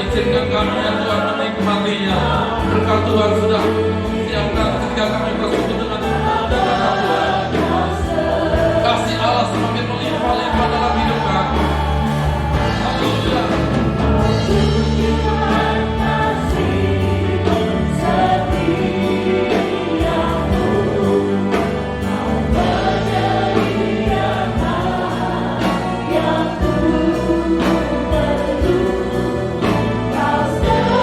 Izinkan kami ya Tuhan menikmatinya. Berkat Tuhan sudah siapkan ketika kami bersekutu dengan Tuhan. Kasih Allah semakin melimpah-limpah dalam hidup kami. Haleluya. Kau setia,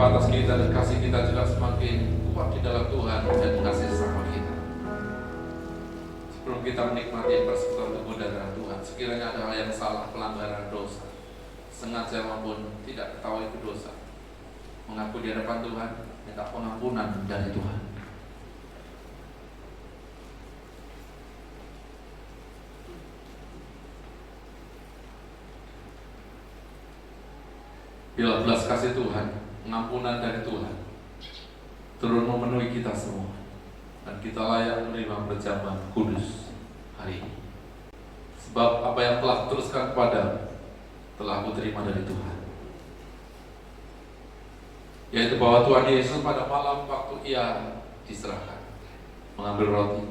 berlimpah atas kita dan kasih kita juga semakin kuat di dalam Tuhan dan mengasihi sesama kita. Sebelum kita menikmati persekutuan tubuh dan darah Tuhan, sekiranya ada hal yang salah, pelanggaran dosa, sengaja maupun tidak ketahui itu dosa, mengaku di hadapan Tuhan, minta pengampunan dari Tuhan. Bila belas kasih Tuhan, pengampunan dari Tuhan turun memenuhi kita semua, dan kita layak menerima perjamuan kudus hari ini. Sebab apa yang telah teruskan kepada telah aku terima dari Tuhan, yaitu bahwa Tuhan Yesus pada malam waktu ia diserahkan, mengambil roti,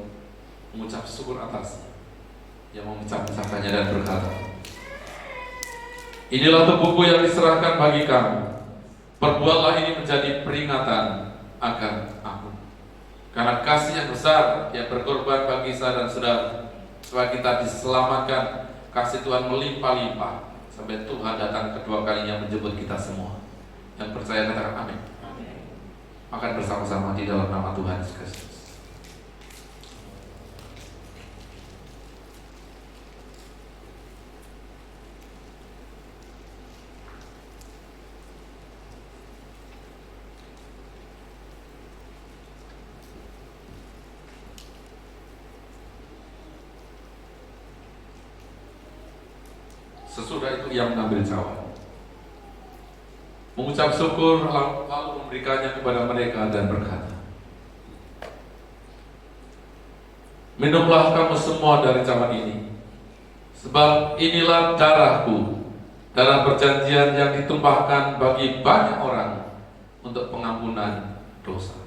mengucap syukur atasnya, ia memecah-mecahkannya dan berkata, "Inilah tubuhku yang diserahkan bagi kamu. Perbuatlah ini menjadi peringatan akan aku." Karena kasih yang besar yang berkorban bagi saya dan saudara, supaya kita diselamatkan, kasih Tuhan melimpah-limpah sampai Tuhan datang kedua kalinya menjemput kita semua. Yang percaya katakan amin. Makan bersama-sama di dalam nama Tuhan Yesus Kristus. Sesudah itu ia mengambil cawan, mengucap syukur, lalu memberikannya kepada mereka dan berkata, "Minumlah kamu semua dari cawan ini, sebab inilah darahku, darah perjanjian yang ditumpahkan bagi banyak orang untuk pengampunan dosa."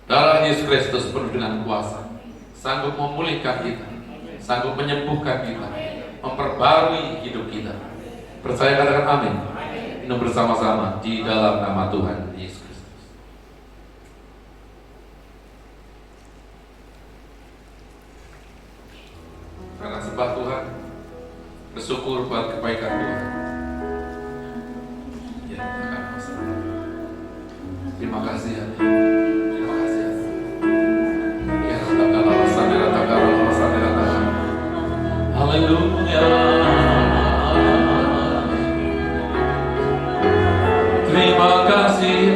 Darah Yesus Kristus penuh dengan kuasa, sanggup memulihkan kita, sanggup menyembuhkan kita, memperbarui hidup kita. Percaya katakan amin. Minum bersama-sama di dalam nama Tuhan Yesus Kristus. Karena sembah Tuhan, bersyukur buat kebaikan Tuhan. Ya, terima kasih ya. Terima kasih ya. Ya, haleluya. Terima kasih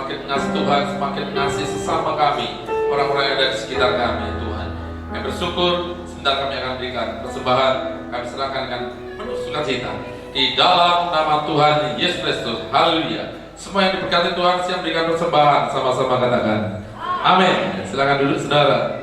semakin mengasihi Tuhan, semakin mengasihi sesama kami, orang-orang yang ada di sekitar kami ya Tuhan. Kami bersyukur, sebentar kami akan berikan persembahan, kami serahkan dengan penuh sukacita di dalam nama Tuhan Yesus Kristus. Haleluya. Semua yang diberkati Tuhan siap memberikan persembahan, sama-sama katakan amin. Silakan duduk saudara.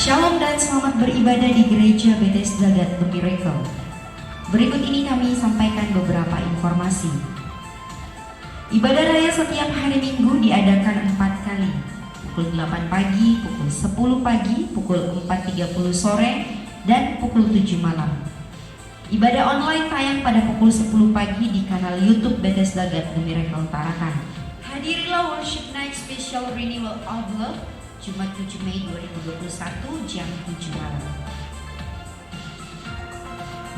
Shalom dan selamat beribadah di Gereja Bethesda God The Miracle. Berikut ini kami sampaikan beberapa informasi. Ibadah raya setiap hari Minggu diadakan 4 kali, pukul 8 pagi, pukul 10 pagi, pukul 4.30 sore, dan pukul 7 malam. Ibadah online tayang pada pukul 10 pagi di kanal YouTube Bethesda God The Miracle Tarakan. Hadirilah Worship Night Special Renewal of Love Jumat 7 Mei 2021 jam 7 malam.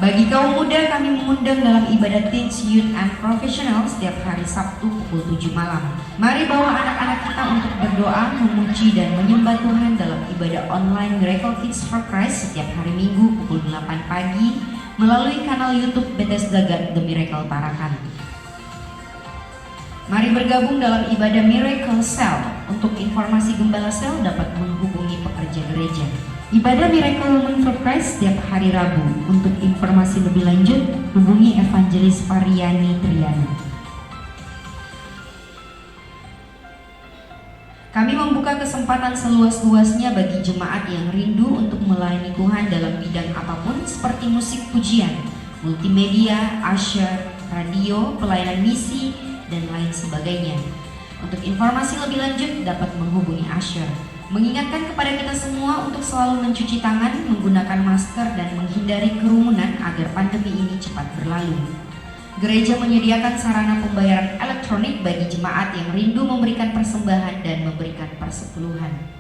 Bagi kaum muda, kami mengundang dalam ibadah Teens, Youth, and Professional setiap hari Sabtu pukul 7 malam. Mari bawa anak-anak kita untuk berdoa, memuji, dan menyembah Tuhan dalam ibadah online Miracle Kids for Christ setiap hari Minggu pukul 8 pagi melalui kanal YouTube Bethesda God The Miracle Tarakan. Mari bergabung dalam ibadah Miracle Cell. Untuk informasi gembala sel dapat menghubungi pekerja gereja. Ibadah Miracle Women for Christ setiap hari Rabu. Untuk informasi lebih lanjut, hubungi Evangelis Variani Triana. Kami membuka kesempatan seluas-luasnya bagi jemaat yang rindu untuk melayani Tuhan dalam bidang apapun seperti musik pujian, multimedia, usher, radio, pelayanan misi, dan lain sebagainya. Untuk informasi lebih lanjut dapat menghubungi Asher. Mengingatkan kepada kita semua untuk selalu mencuci tangan, menggunakan masker, dan menghindari kerumunan agar pandemi ini cepat berlalu. Gereja menyediakan sarana pembayaran elektronik bagi jemaat yang rindu memberikan persembahan dan memberikan persepuluhan.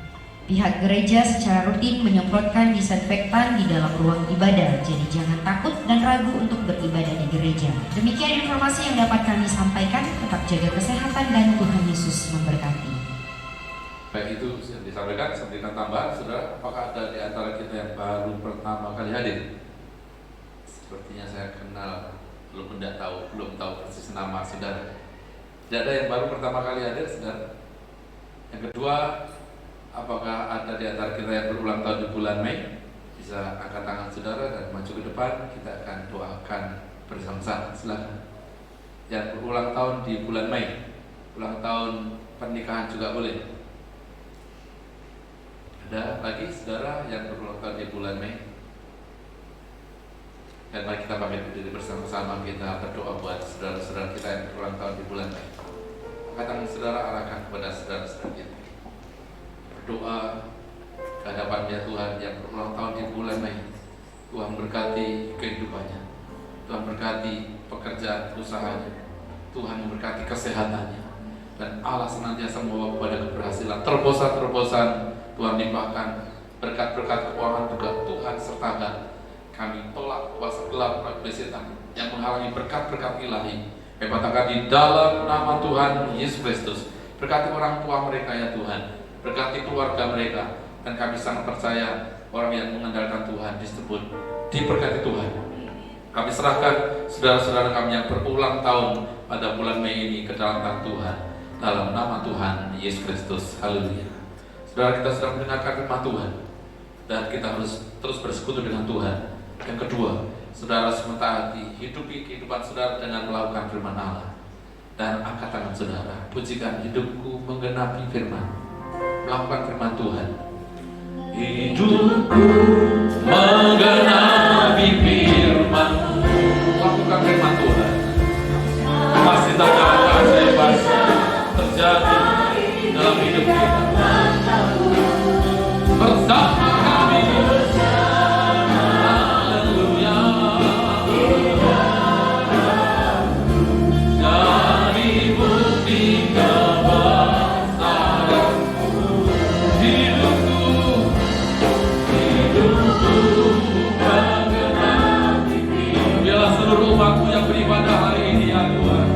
Pihak gereja secara rutin menyemprotkan disinfektan di dalam ruang ibadah, jadi jangan takut dan ragu untuk beribadah di gereja. Demikian informasi yang dapat kami sampaikan. Tetap jaga kesehatan dan Tuhan Yesus memberkati. Baik, itu yang disampaikan. Saya berikan tambahan, saudara. Apakah ada di antara kita yang baru pertama kali hadir? Sepertinya saya kenal, belum tahu persis nama saudara. Tidak ada yang baru pertama kali hadir, saudara. Yang kedua, apakah ada di antara kita yang berulang tahun di bulan Mei? Bisa angkat tangan saudara dan maju ke depan. Kita akan doakan bersama-sama. Silakan. yang berulang tahun di bulan Mei, ulang tahun pernikahan juga boleh. Ada lagi saudara yang berulang tahun di bulan Mei? Dan mari kita pamit berdiri bersama-sama, kita berdoa buat saudara-saudara kita yang berulang tahun di bulan Mei. Angkat saudara, arahkan kepada saudara-saudara kita. Berdoa ke hadapan-Nya Tuhan yang berulang tahun di bulan Mei. Tuhan berkati kehidupannya, Tuhan berkati pekerjaan usahanya, Tuhan memberkati kesehatannya, dan Allah senantiasa membawa kepada keberhasilan. Terobosan-terobosan Tuhan limpahkan, berkat-berkat keuangan juga Tuhan sertakan. Kami tolak kuasa gelap setan yang menghalangi berkat-berkat ilahi. Kami katakan di dalam nama Tuhan Yesus Kristus, berkati orang tua mereka ya Tuhan, berkati keluarga mereka, dan kami sangat percaya orang yang mengandalkan Tuhan disebut diberkati Tuhan. Kami serahkan saudara-saudara kami yang berulang tahun pada bulan Mei ini ke dalam tangan Tuhan, dalam nama Tuhan Yesus Kristus. Haleluya. Saudara, kita sedang mendengarkan firman Tuhan, dan kita harus terus bersekutu dengan Tuhan. Yang kedua, saudara sementara hidupi kehidupan saudara dengan melakukan firman Allah. Dan angkat tangan saudara, pujikan hidupku menggenapi firman, melakukan firman Tuhan. Hidupku menggenapi firman, lakukan firman Tuhan. Pasti tak bebas terjadi dalam hidup kita. Bersama kami, haleluya. Dari bukti kebesaranmu, hidupku menggenapi. Biarlah seluruh umatmu yang beribadah hari ini ya Tuhan,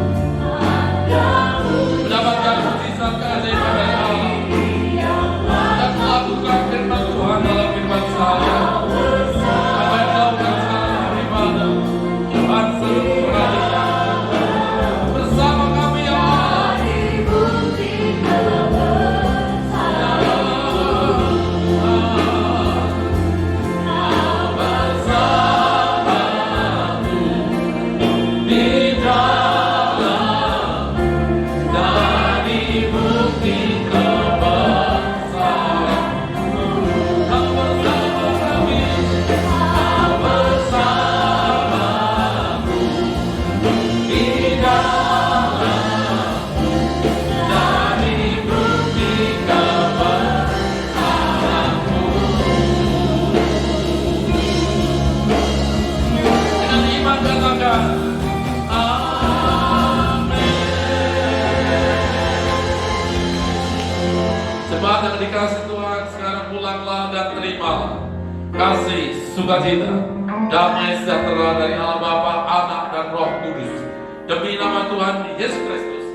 mendapatkan mujizat keajaiban dari Allah, dan melakukan firman Tuhan dalam firman saya. Apa yang dilakukan sekarang beribadah Tuhan seluruh kerajaan bersama kami ya Allah. Bersamamu di dalam dari bukti kebesaranmu. Kau bersama kami, kau bersamamu di dalam dari bukti kebesaranmu. Dengan iman katakan amin. Jemaat yang dikasih Tuhan, sekarang pulanglah dan terimalah kasih, sukacita, damai sejahtera dari Allah Bapa, Anak, dan Roh Kudus. Demi nama Tuhan Yesus Kristus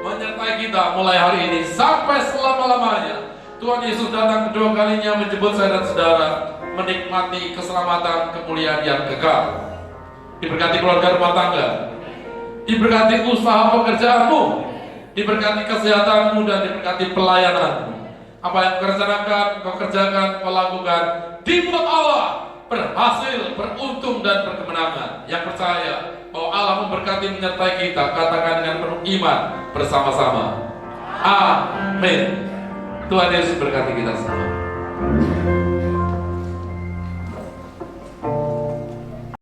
menyertai kita mulai hari ini sampai selama-lamanya. Tuhan Yesus datang kedua kalinya menjemput saya dan saudara menikmati keselamatan, kemuliaan yang kekal. Diberkati keluarga rumah tangga, diberkati usaha pekerjaanmu, diberkati kesehatanmu, dan diberkati pelayananmu. Apa yang kau rencanakan, kau kerjakan, kau lakukan di mulut Allah berhasil, beruntung, dan berkemenangan. Yang percaya bahwa Allah memberkati menyertai kita, katakan dengan penuh iman bersama-sama. Amin. Tuhan Yesus berkati kita semua.